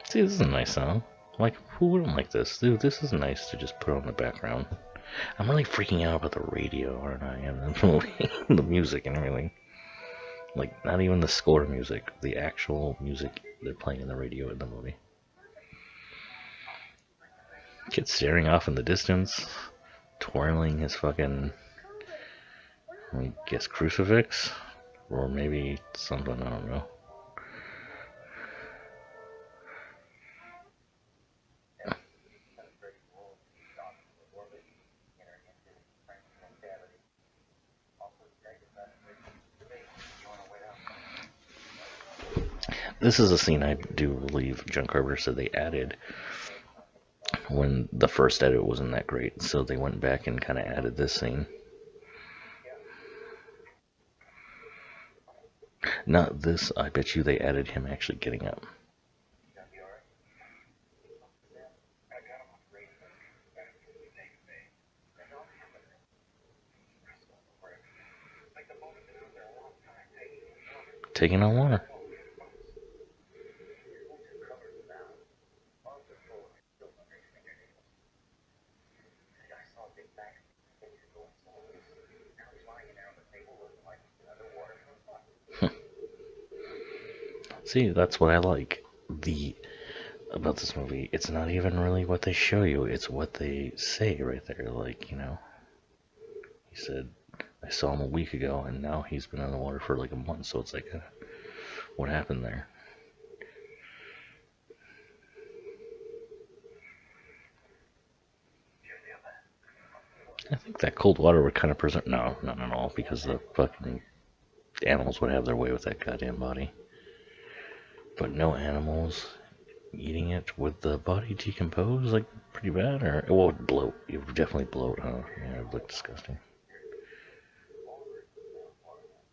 See, this is a nice song. Like, who wouldn't like this? Dude, this is nice to just put on the background. I'm really freaking out about the radio, aren't I? And the movie, the music and everything. Like, not even the score music, the actual music they're playing in the radio in the movie. Kid staring off in the distance, twirling his fucking, I guess, crucifix? Or maybe something, I don't know. This is a scene I do believe John Carpenter said they added when the first edit wasn't that great, so they went back and kind of added this scene. Not this, I bet you they added him actually getting up. Taking on water. See, that's what I like. About this movie, it's not even really what they show you, it's what they say right there. Like, he said, I saw him a week ago, and now he's been in the water for like a month, so it's like, what happened there? I think that cold water would kind of preserve. No, not at all, because the fucking animals would have their way with that goddamn body. But no animals eating it. Would the body decompose like pretty bad, or it would bloat? It would definitely bloat, huh? Yeah, it would look disgusting.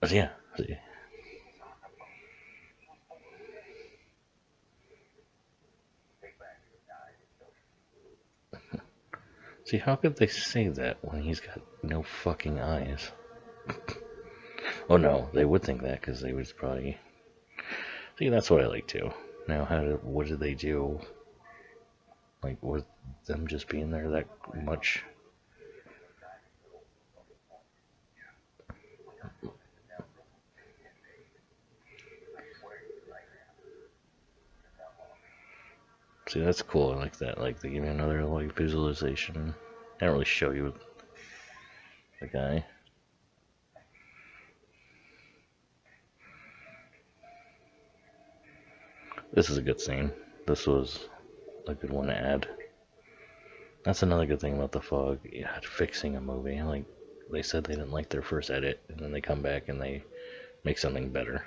But yeah, see. See, how could they say that when he's got no fucking eyes? Oh no, they would think that because they would probably. See, that's what I like too. Now, what did they do? Like, with them just being there that much? See, that's cool. I like that. Like, they give you another like visualization. They don't really show you the guy. This is a good scene. This was a good one to add. That's another good thing about the fog. Yeah, fixing a movie. Like, they said they didn't like their first edit, and then they come back and they make something better.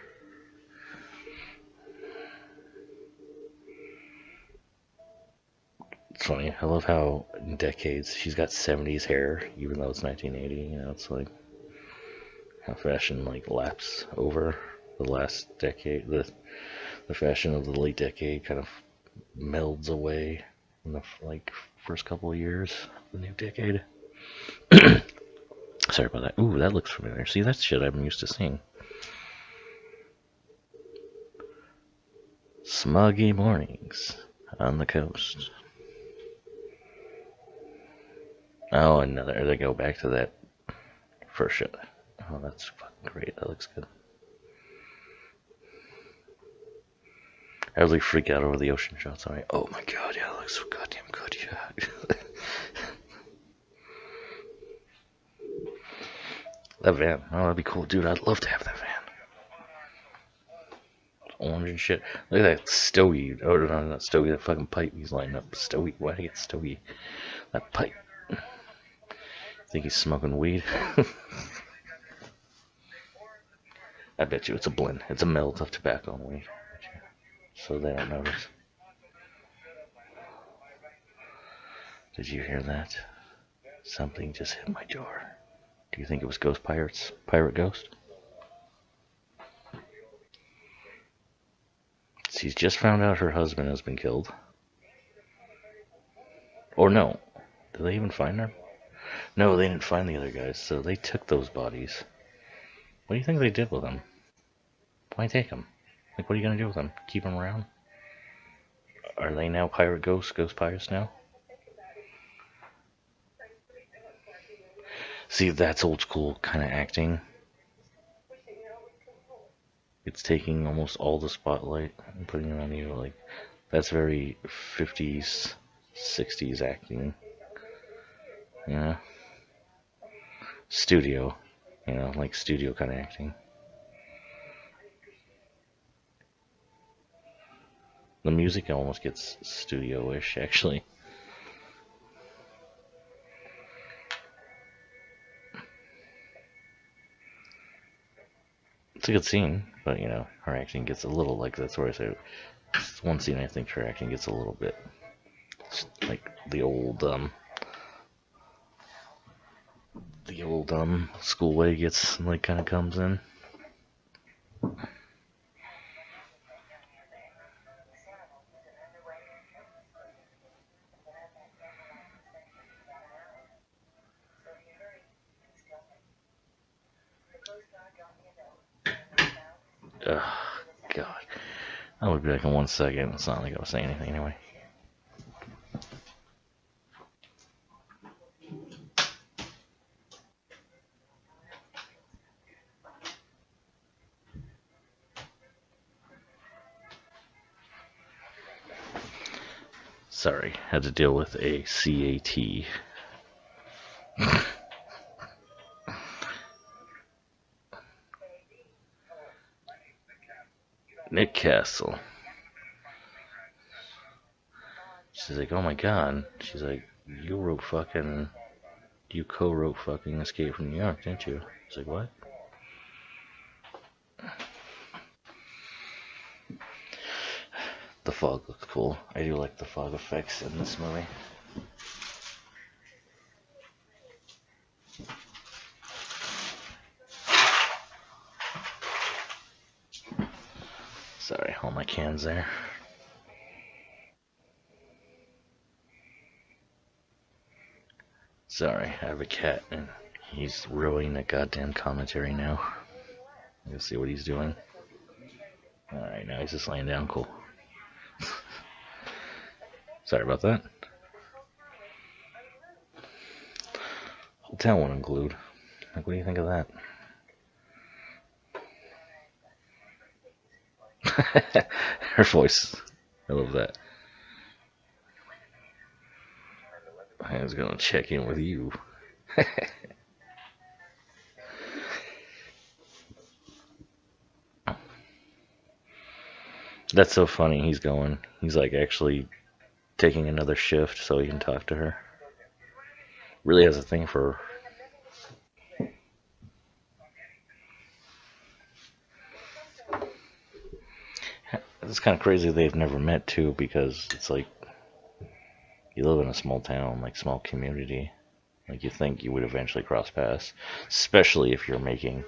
It's funny. I love how in decades she's got 70s hair, even though it's 1980. It's like how fashion like laps over the last decade. The fashion of the late decade kind of melds away in the like first couple of years of the new decade. Sorry about that. Ooh, that looks familiar. See, that's shit I'm used to seeing. Smoggy mornings on the coast. Oh, another. They go back to that first shot. Oh, that's fucking great. That looks good. I really freak out over the ocean shots. I'm like, oh my god, yeah, that looks so goddamn good, yeah. That van. Oh, that'd be cool, dude. I'd love to have that van. Orange and shit. Look at that stogie. Oh, no, not stogie. That fucking pipe he's lining up. Stogie. Why'd I get stogie? That pipe. Think he's smoking weed? I bet you it's a blend. It's a melt of tobacco and weed. So they don't notice. Did you hear that? Something just hit my door. Do you think it was Ghost Pirates? Pirate Ghost? She's just found out her husband has been killed. Or no. Did they even find her? No, they didn't find the other guys, so they took those bodies. What do you think they did with them? Why take them? Like, what are you going to do with them? Keep them around? Are they now pirate ghosts? Ghost pirates now? See, that's old school kind of acting. It's taking almost all the spotlight and putting it on you. Like, that's very 50s, 60s acting. Yeah. Studio. Like studio kind of acting. The music almost gets studio-ish, actually. It's a good scene, but her acting gets a little like that's where I say one scene I think her acting gets a little bit like the old school way gets like kind of comes in. Ugh, God. I'll be back in 1 second. It's not like I was saying anything anyway. Sorry, had to deal with a CAT. Nick Castle. She's like, oh my god. She's like, you co-wrote fucking Escape from New York, didn't you? He's like, what? The fog looks cool. I do like the fog effects in this movie. Sorry, all my cans there. Sorry, I have a cat and he's ruining the goddamn commentary now. Let's see what he's doing. Alright, now he's just laying down. Cool. Sorry about that. Whole town went unglued. Like, what do you think of that? Her voice. I love that. I was gonna check in with you. That's so funny. He's like actually taking another shift so he can talk to her. Really has a thing for her. It's kind of crazy they've never met too, because it's like you live in a small town, like small community. Like you think you would eventually cross paths, especially if you're making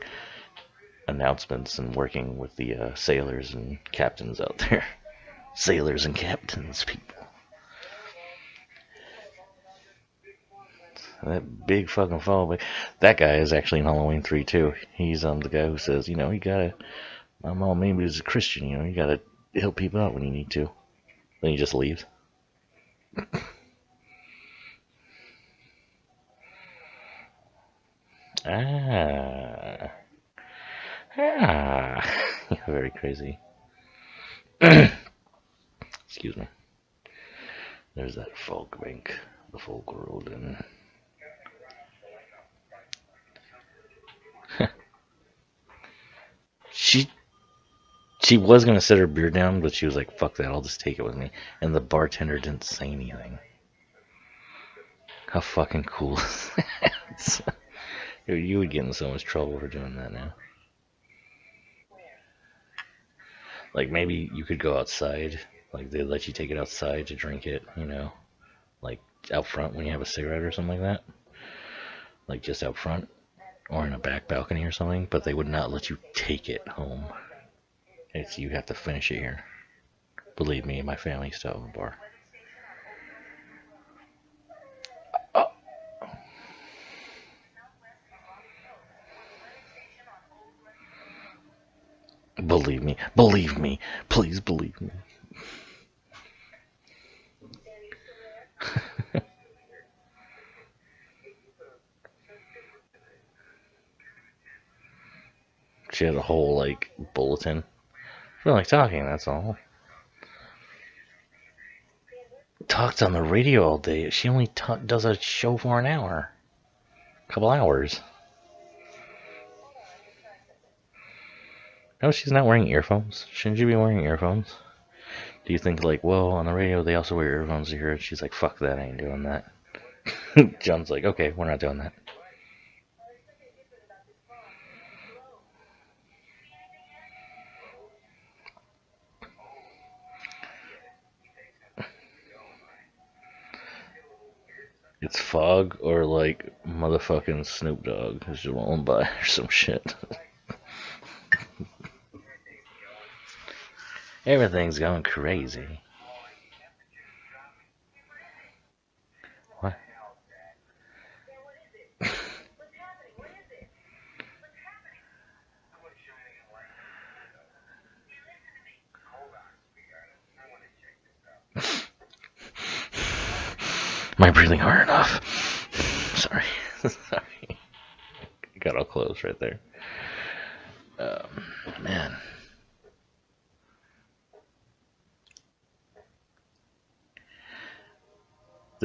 announcements and working with the sailors and captains out there. Sailors and captains, people. That big fucking fall. That guy is actually in Halloween 3 too. He's the guy who says, you gotta. My mom maybe is a Christian. You gotta help people out when you need to. Then he just leaves. Ah. Very crazy. Excuse me. There's that folk bank, the folk world, and she was gonna set her beer down, but she was like, "Fuck that! I'll just take it with me." And the bartender didn't say anything. How fucking cool is that? You would get in so much trouble for doing that now. Like maybe you could go outside. Like they let you take it outside to drink it. Like out front when you have a cigarette or something like that. Like just out front or in a back balcony or something. But they would not let you take it home. You have to finish it here. Believe me, my family used to have a bar. Oh. Believe me, please believe me. She had a whole like bulletin. I feel like talking, that's all. Talks on the radio all day. She only does a show for an hour. A couple hours. No, she's not wearing earphones. Shouldn't you be wearing earphones? Do you think like, well, on the radio they also wear earphones to hear it? She's like, fuck that, I ain't doing that. John's like, okay, we're not doing that. It's fog or like motherfucking Snoop Dogg who's just rolling by or some shit. Everything's going crazy. What? Am I breathing hard enough? Sorry. Sorry. Got all close right there. Man.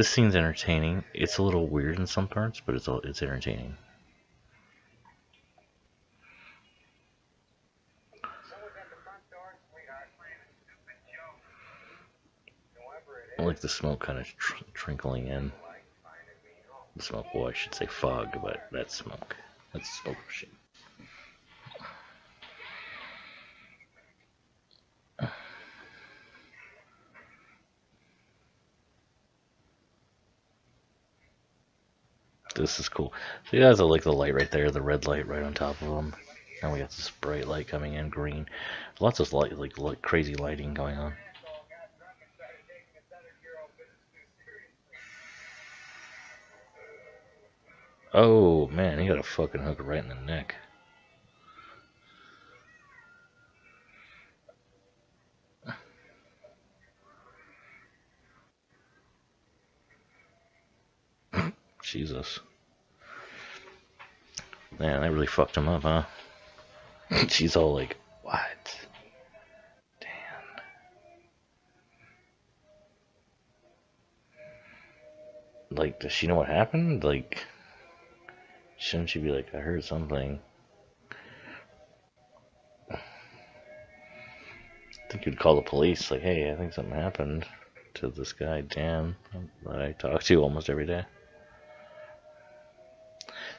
This scene's entertaining. It's a little weird in some parts, but it's entertaining. I like the smoke kind of trickling in. The smoke, well, I should say fog, but that's smoke. That's a smoke machine. This is cool. So you guys, I like the light right there, the red light right on top of them. And we got this bright light coming in, green. Lots of light, like crazy lighting going on. Oh man, he got a fucking hook right in the neck. Jesus. Man, that really fucked him up, huh? She's all like, what? Damn. Like, does she know what happened? Like, shouldn't she be like, I heard something? I think you'd call the police, like, hey, I think something happened to this guy, Dan, that I talk to almost every day.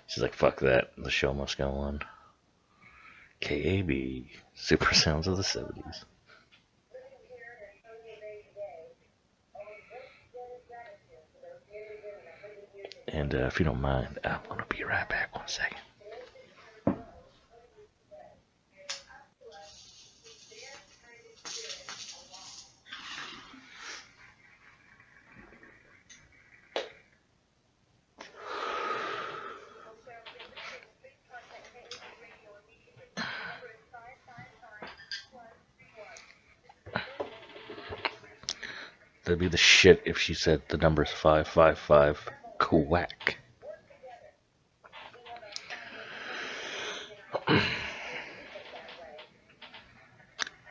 She's like, fuck that, the show must go on. KAB, Super Sounds of the 70s. And if you don't mind, I'm gonna be right back 1 second. That'd be the shit if she said the number's 555 quack.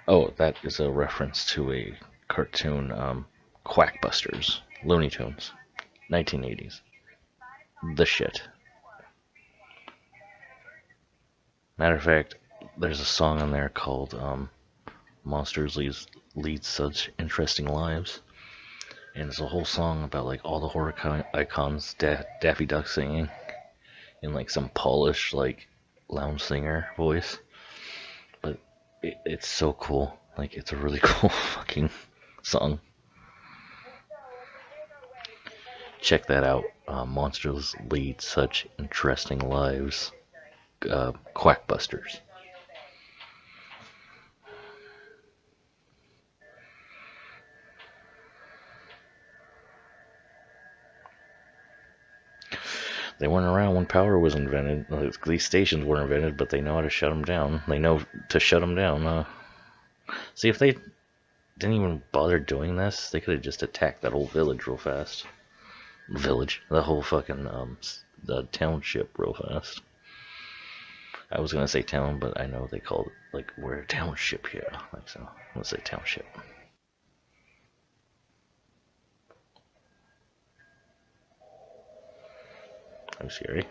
Oh, that is a reference to a cartoon, Quackbusters, Looney Tunes, 1980s. The shit. Matter of fact, there's a song on there called Monsters Lead Such Interesting Lives. And it's a whole song about like all the horror icons, Daffy Duck singing in like some polished like lounge singer voice. But it's so cool. Like it's a really cool fucking song. Check that out. Monsters Lead Such Interesting Lives. Quackbusters. They weren't around when power was invented. These stations were invented, but they know how to shut them down. They know to shut them down. See, if they didn't even bother doing this, they could have just attacked that whole village real fast. The whole fucking the township real fast. I was gonna say town, but I know they called it like we're a township here. Like so, let's say township. I'm scary.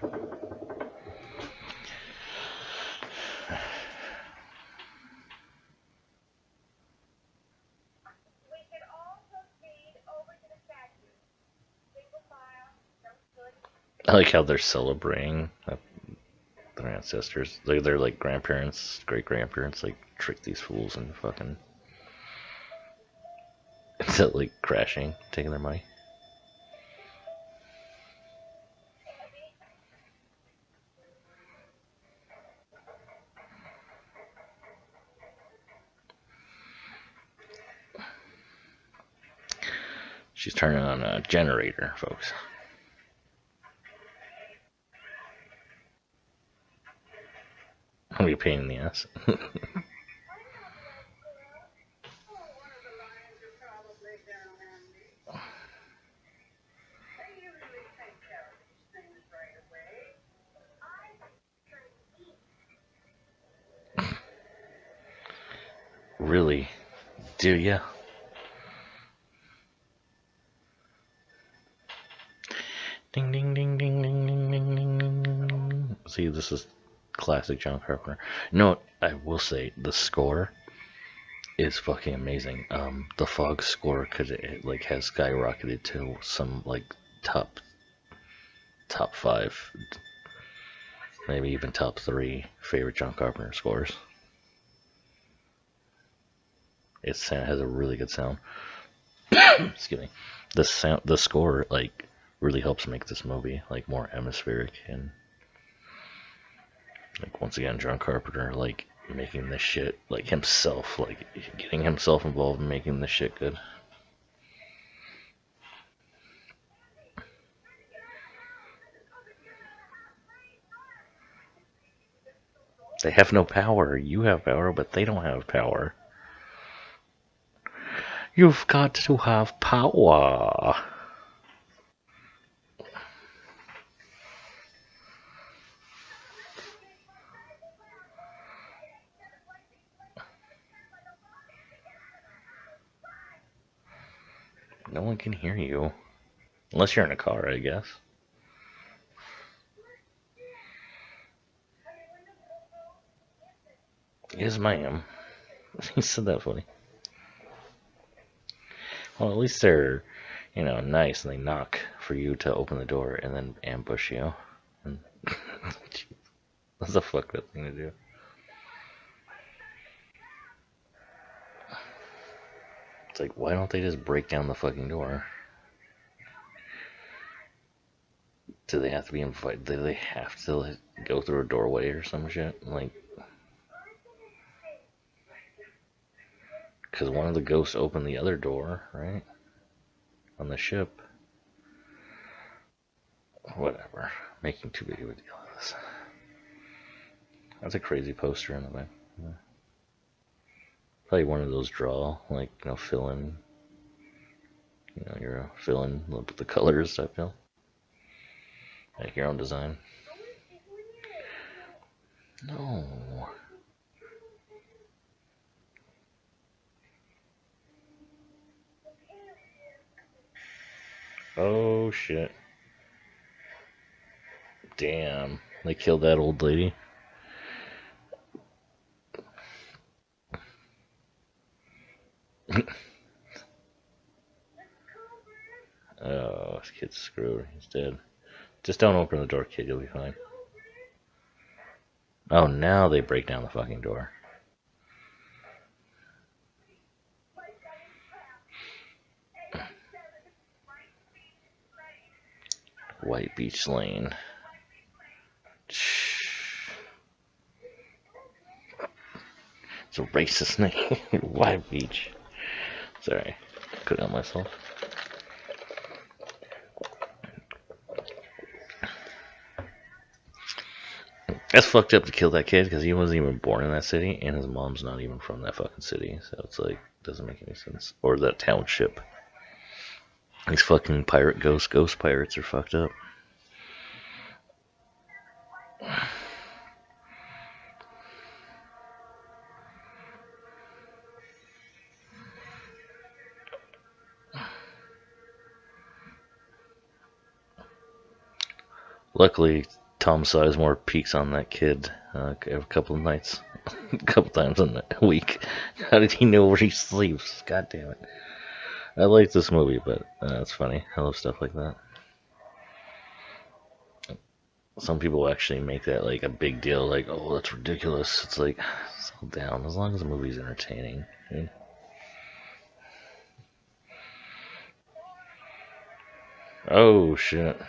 I like how they're celebrating their ancestors. They're like grandparents, great grandparents, like trick these fools and fucking instead of like crashing, taking their money. She's turning on a generator, folks. I'll be a pain in the ass. Really? Do ya? see, this is classic John Carpenter. You know what? I will say the score is fucking amazing. The Fog score has skyrocketed to some like top 5, maybe even top 3 favorite John Carpenter scores. It has a really good sound. Excuse me. The score like really helps make this movie like more atmospheric, and like once again John Carpenter like making this shit like himself, like getting himself involved in making this shit good. They have no power. You have power, but they don't have power. You've got to have power. No one can hear you. Unless you're in a car, I guess. Yes, ma'am. He said that funny. Well, at least they're, nice, and they knock for you to open the door and then ambush you. And that's a fucked up thing to do. It's like, why don't they just break down the fucking door? Do they have to be invited? Do they have to go through a doorway or some shit? Like, because one of the ghosts opened the other door, right? On the ship. Whatever. Making too big of a deal of this. That's a crazy poster in the back. Yeah. Probably one of those fill in. You're fill in the colors type deal. Make your own design. No. Oh shit. Damn. They killed that old lady. Oh, this kid's screwed. He's dead. Just don't open the door, kid. You'll be fine. Oh, now they break down the fucking door. White Beach Lane. It's a racist name. White Beach. Sorry. Could help myself. That's fucked up to kill that kid because he wasn't even born in that city and his mom's not even from that fucking city. So it's like, doesn't make any sense. Or that township. These fucking ghost pirates are fucked up. Luckily, Tom Sizemore peeks on that kid a couple of nights, a couple times in a week. How did he know where he sleeps? God damn it. I like this movie, but it's funny. I love stuff like that. Some people actually make that like a big deal, like, oh, that's ridiculous. It's like, settle down, as long as the movie's entertaining. Right? Oh, shit.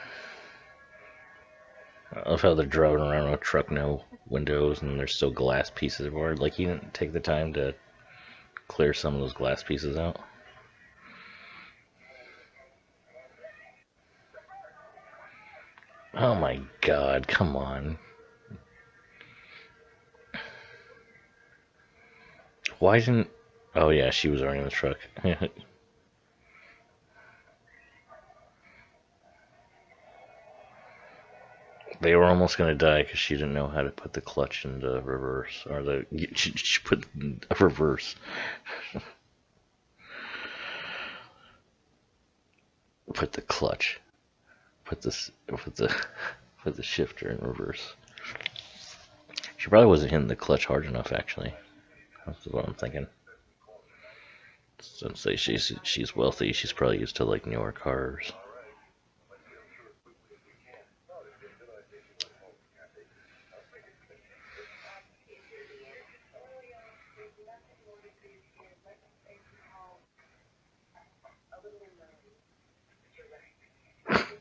I love how they're driving around with a truck, no windows, and there's still glass pieces everywhere. Like, he didn't take the time to clear some of those glass pieces out. Oh my god, come on. Why didn't... Oh yeah, she was already in the truck. They were almost gonna die because she didn't know how to put the clutch into reverse. Or she put a reverse. Put the clutch. Put the shifter in reverse. She probably wasn't hitting the clutch hard enough, actually. That's what I'm thinking. Since she's wealthy, she's probably used to like newer cars.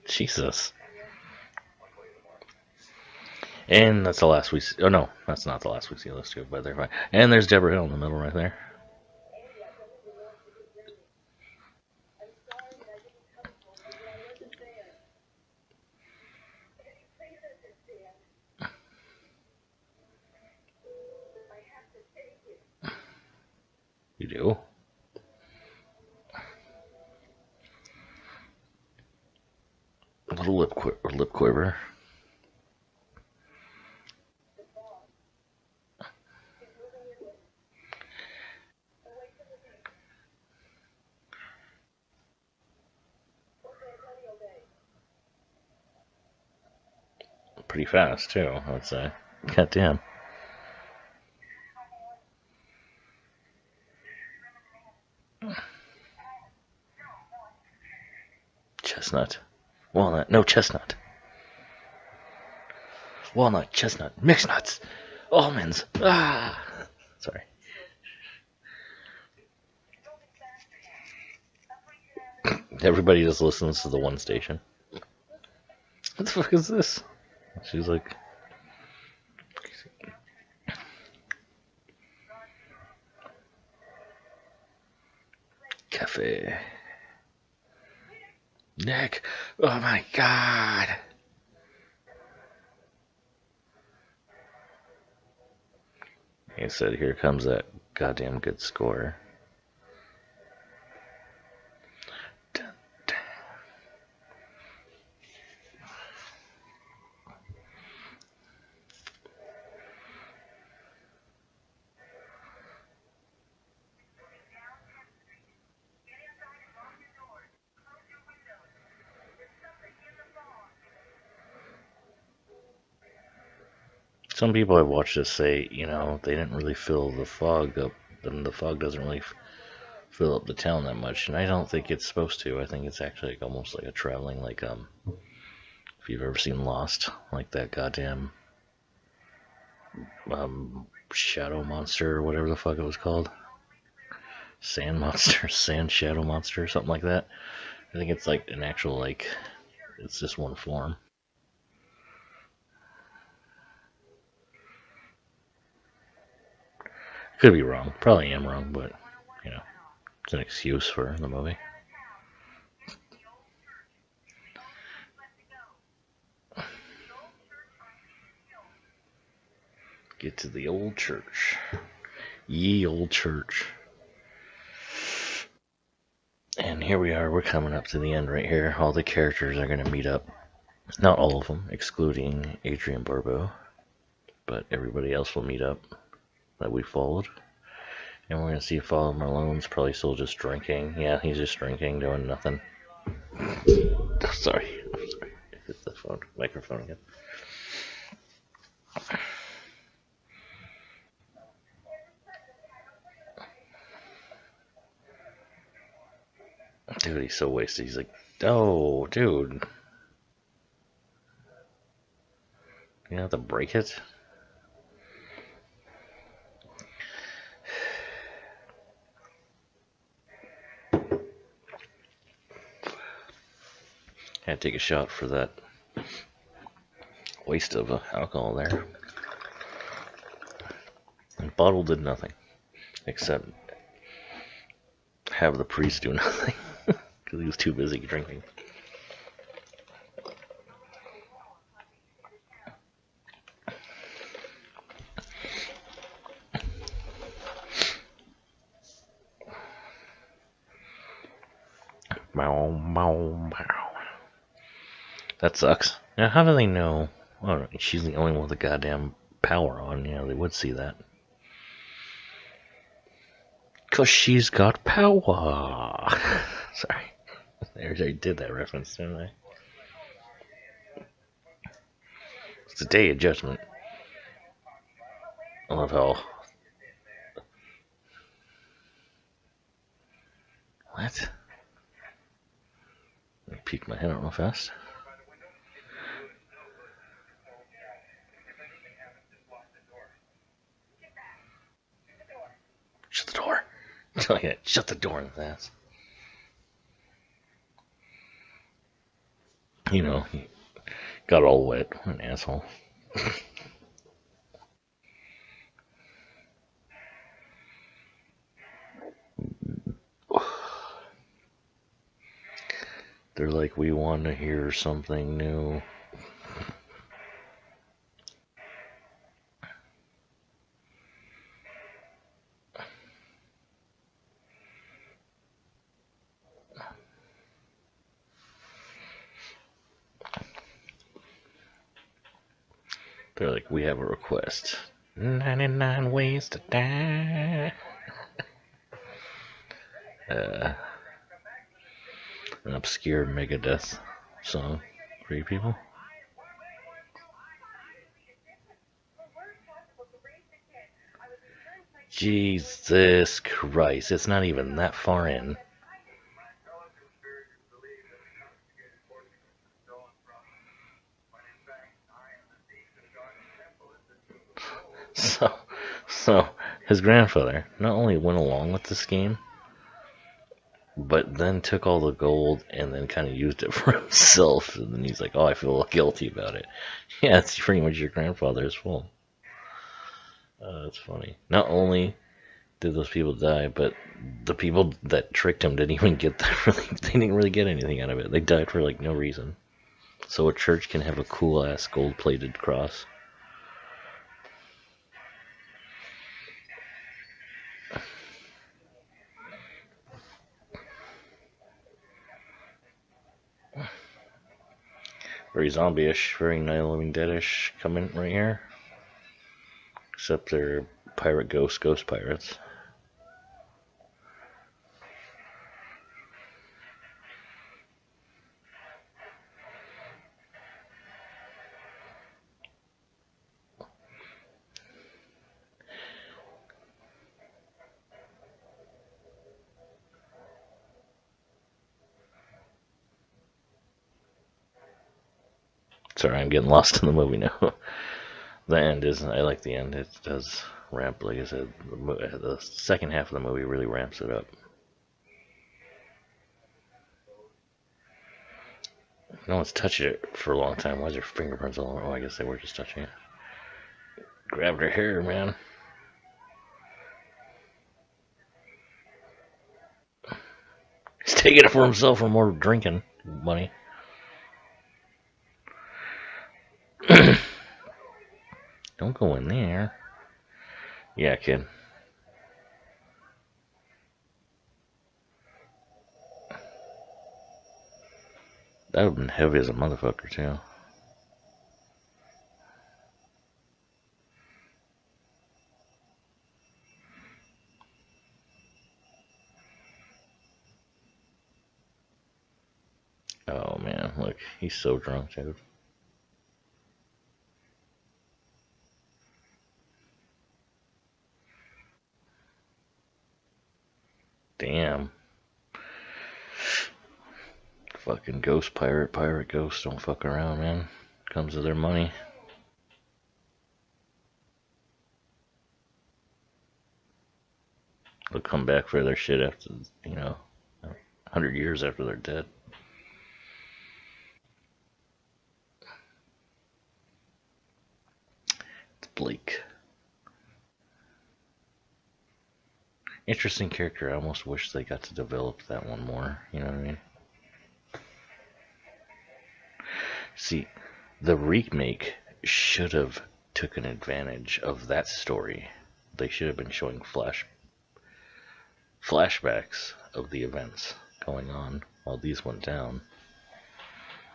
Jesus. And that's the last we see. Oh no, that's not the last we see. Let's go, but they're fine. And there's Deborah Hill in the middle right there. You do? A little lip quiver. Pretty fast too, I would say. God damn. Chestnut. Walnut. No, chestnut. Walnut, chestnut, mixed nuts, almonds. Ah! Sorry. Everybody just listens to the one station. What the fuck is this? She's like... Cafe. Nick! Oh my god! He said, here comes that goddamn good score. Dun, dun. Some people I've watched this say, you know, they didn't really fill the fog up, and the fog doesn't really fill up the town that much, and I don't think it's supposed to. I think it's actually like almost like a traveling, like, if you've ever seen Lost, like that goddamn, shadow monster, or whatever the fuck it was called. Sand monster, sand shadow monster, something like that. I think it's like an actual, like, it's just one form. Could be wrong. Probably am wrong, but, you know, it's an excuse for the movie. Get to the old church. Ye old church. And here we are. We're coming up to the end right here. All the characters are going to meet up. Not all of them, excluding Adrienne Barbeau. But everybody else will meet up that we followed. And we're going to see Father Malone's probably still just drinking. Yeah, he's just drinking, doing nothing. Sorry. I'm sorry. Hit the phone, microphone again. Dude, he's so wasted. He's like, oh, dude. You have to break it? Had to take a shot for that waste of alcohol there. The bottle did nothing. Except have the priest do nothing. Because he was too busy drinking. That sucks. Now, how do they know? Oh, she's the only one with the goddamn power on. Yeah, they would see that. Because she's got power. Sorry. I already did that reference, didn't I? It's the Day of Judgment. I love how. What? I peeked my head out real fast. Shut the door. Oh yeah, shut the door in fast. You know, he got all wet. What an asshole. They're like, we want to hear something new. They're like, we have a request. 99 ways to die. An obscure Megadeth song for you people. Jesus Christ, it's not even that far in. So his grandfather not only went along with this game, but then took all the gold and then kind of used it for himself. And then he's like, "Oh, I feel guilty about it." Yeah, it's pretty much your grandfather's fault. That's funny. Not only did those people die, but the people that tricked him didn't even get that. They didn't really get anything out of it. They died for like no reason. So a church can have a cool ass gold plated cross. Very zombie-ish, very Night of the Living Dead-ish coming right here. Except they're pirate ghost pirates. Sorry, I'm getting lost in the movie now. The end is, I like the end. It does ramp, like I said, the second half of the movie really ramps it up. No one's touched it for a long time. Why is there fingerprints all over? Oh, I guess they were just touching it. Grabbed her hair, man. He's taking it for himself for more drinking money. Don't go in there. Yeah, kid. That would have been heavy as a motherfucker, too. Oh, man. Look, he's so drunk, dude. Damn. Fucking ghost pirate ghosts don't fuck around, man. Comes to their money. They'll come back for their shit after, 100 years after they're dead. It's Blake. Interesting character. I almost wish they got to develop that one more. You know what I mean? See, the remake should have taken advantage of that story. They should have been showing flashbacks of the events going on while these went down.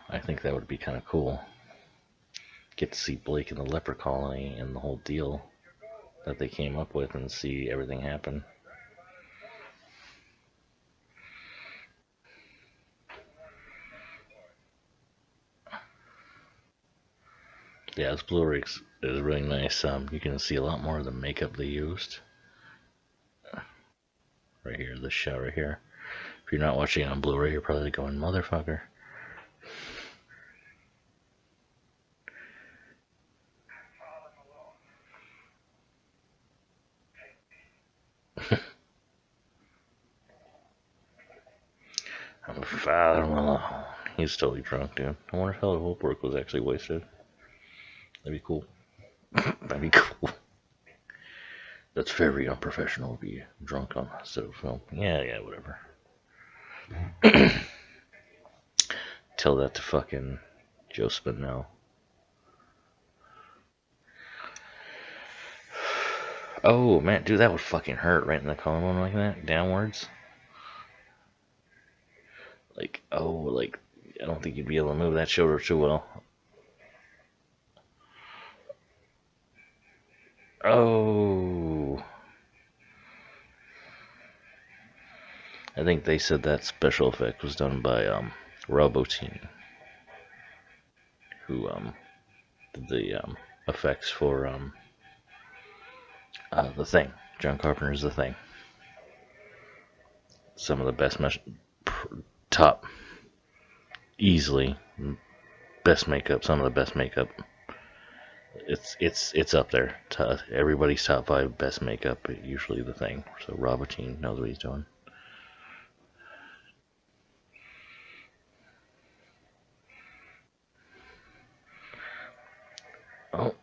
I think that would be kind of cool. Get to see Blake in the leper colony and the whole deal that they came up with and see everything happen. Yeah, this Blu-ray is really nice. You can see a lot more of the makeup they used. Right here, this shot right here. If you're not watching it on Blu-ray, you're probably going, motherfucker. I'm Father Malone. He's totally drunk, dude. I wonder if how the whole work was actually wasted. That'd be cool. That'd be cool. That's very unprofessional to be drunk on a set of film. Yeah, whatever. Tell that to fucking Joe Spinell. Oh, man, dude, that would fucking hurt right in the collarbone like that, downwards. Like, I don't think you'd be able to move that shoulder too well. Oh. I think they said that special effect was done by Rob Bottin, who did the effects for The Thing. John Carpenter's The Thing. Some of the best, top, easily best makeup. Some of the best makeup. It's up there. Everybody's top 5 best makeup. Usually The Thing. So Rob Bottin knows what he's doing. Oh.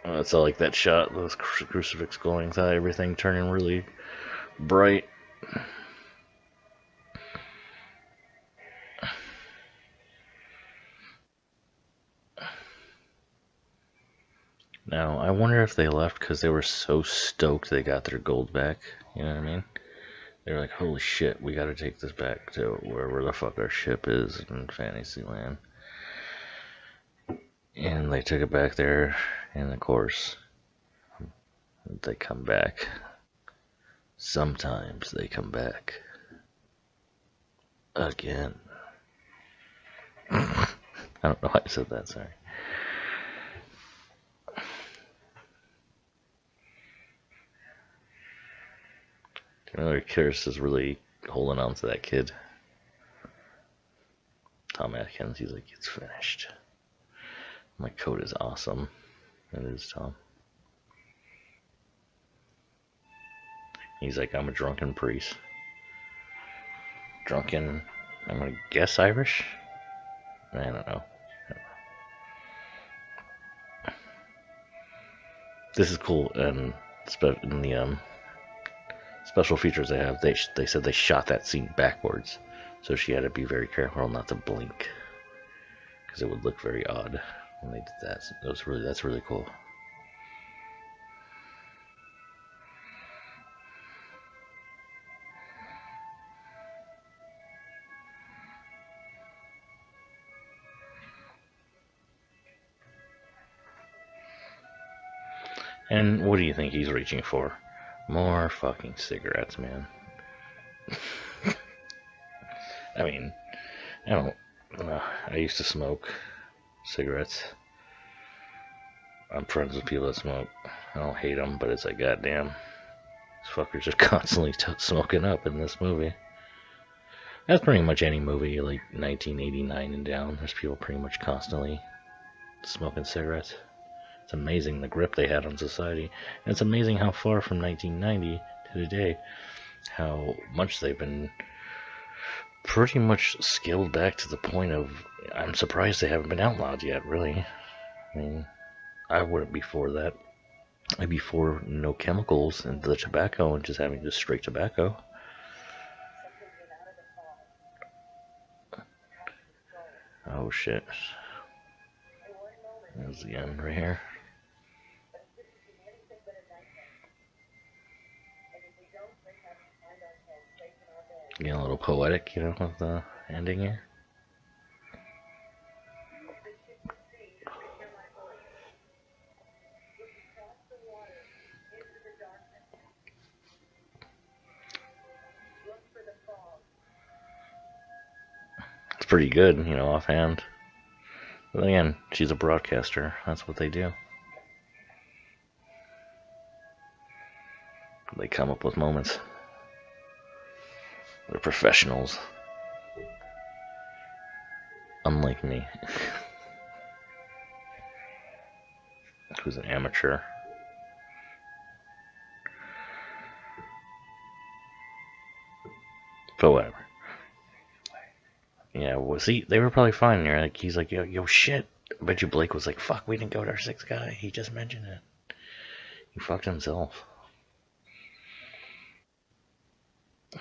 It's all like that shot, those crucifix glowing inside, everything turning really bright. Now, I wonder if they left because they were so stoked they got their gold back. You know what I mean? They were like, holy shit, we gotta take this back to wherever the fuck our ship is in Fantasyland. And they took it back there, and of course, they come back. Sometimes they come back. Again. I don't know why I said that, sorry. Miller Curtis is really holding on to that kid. Tom Atkins, he's like, it's finished. My coat is awesome. It is, Tom. He's like, I'm a drunken priest. Drunken, I'm gonna guess Irish? I don't know. This is cool, and in the special features they have, they said they shot that scene backwards, so she had to be very careful not to blink, because it would look very odd when they did that. That's really cool. And what do you think he's reaching for? More fucking cigarettes, man. I mean, I used to smoke cigarettes. I'm friends with people that smoke. I don't hate them, but it's like, goddamn, these fuckers are constantly smoking up in this movie. That's pretty much any movie, like 1989 and down. There's people pretty much constantly smoking cigarettes. It's amazing the grip they had on society. And it's amazing how far from 1990 to today, how much they've been pretty much scaled back to the point of, I'm surprised they haven't been outlawed yet, really. I mean, I wouldn't be for that. I'd be for no chemicals in the tobacco and just having just straight tobacco. Oh shit. There's the end right here. Getting a little poetic, with the ending here. pretty good, you know, offhand. But again, she's a broadcaster. That's what they do. They come up with moments. They're professionals. Unlike me, who's an amateur. But whatever. Yeah, well, see, they were probably fine. You're like, he's like, yo, shit. I bet you Blake was like, fuck, we didn't go to our sixth guy. He just mentioned it. He fucked himself.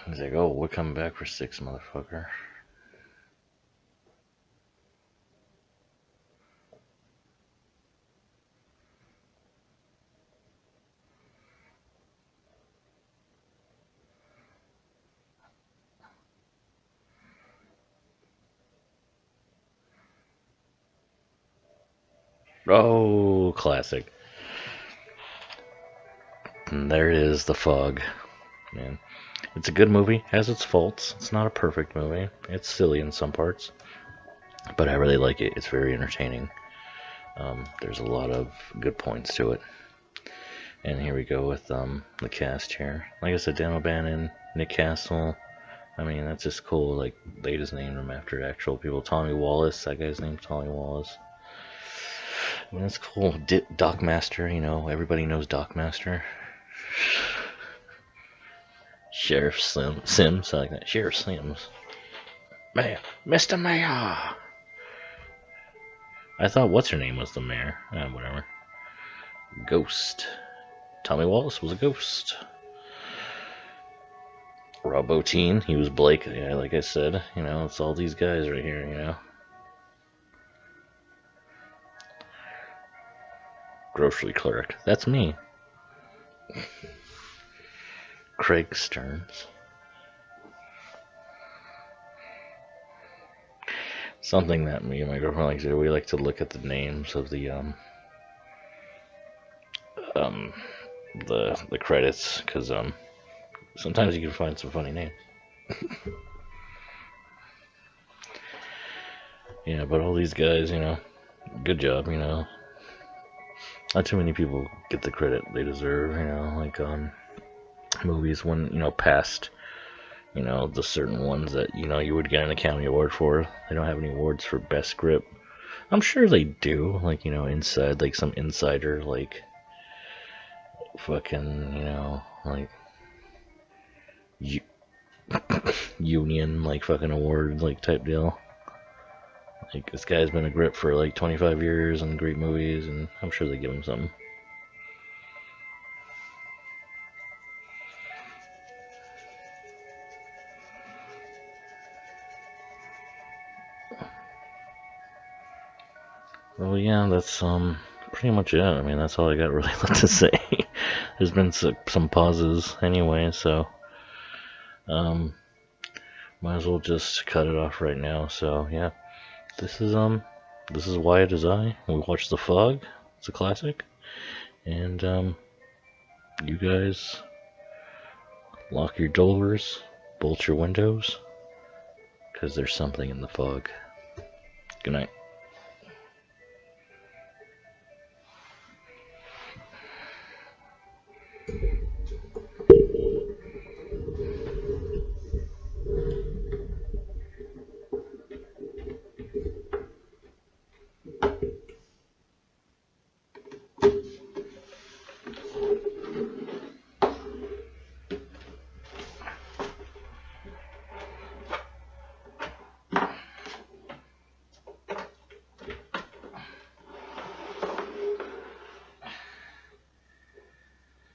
He's like, oh, we're coming back for 6, motherfucker. Oh, classic. And there it is, The Fog. Man, it's a good movie. Has its faults. It's not a perfect movie. It's silly in some parts, but I really like it. It's very entertaining. There's a lot of good points to it. And here we go with the cast here. Like I said, Dan O'Bannon, Nick Castle. I mean, that's just cool. Like, they just named him after actual people. Tommy Wallace, that guy's name's Tommy Wallace. I mean, that's cool. Doc Master, you know, everybody knows Doc Master. Sheriff Sims, I like that. Sheriff Sims. Mayor, Mr. Mayor. I thought what's her name was the mayor. Whatever. Ghost. Tommy Wallace was a ghost. Rob Bottin, he was Blake. Yeah, like I said, you know, it's all these guys right here, you know. Grocery clerk. That's me. Craig Stearns. Something that me and my girlfriend like to do. We like to look at the names of the credits, because sometimes you can find some funny names. Yeah, but all these guys, you know, good job, you know. Not too many people get the credit they deserve, you know, like movies when, you know, past, you know, the certain ones that, you know, you would get an Academy Award for. They don't have any awards for best script. I'm sure they do, like, you know, inside, like some insider, like, fucking, you know, like, union, like, fucking award, like, type deal. Like, this guy's been a grip for, like, 25 years and great movies, and I'm sure they give him something. Well, yeah, that's pretty much it. I mean, that's all I got really left to say. There's been some pauses anyway, so might as well just cut it off right now. So yeah, this is Wyatt Is I. We watched The Fog. It's a classic, and you guys lock your doors, bolt your windows, because there's something in the fog. Good night.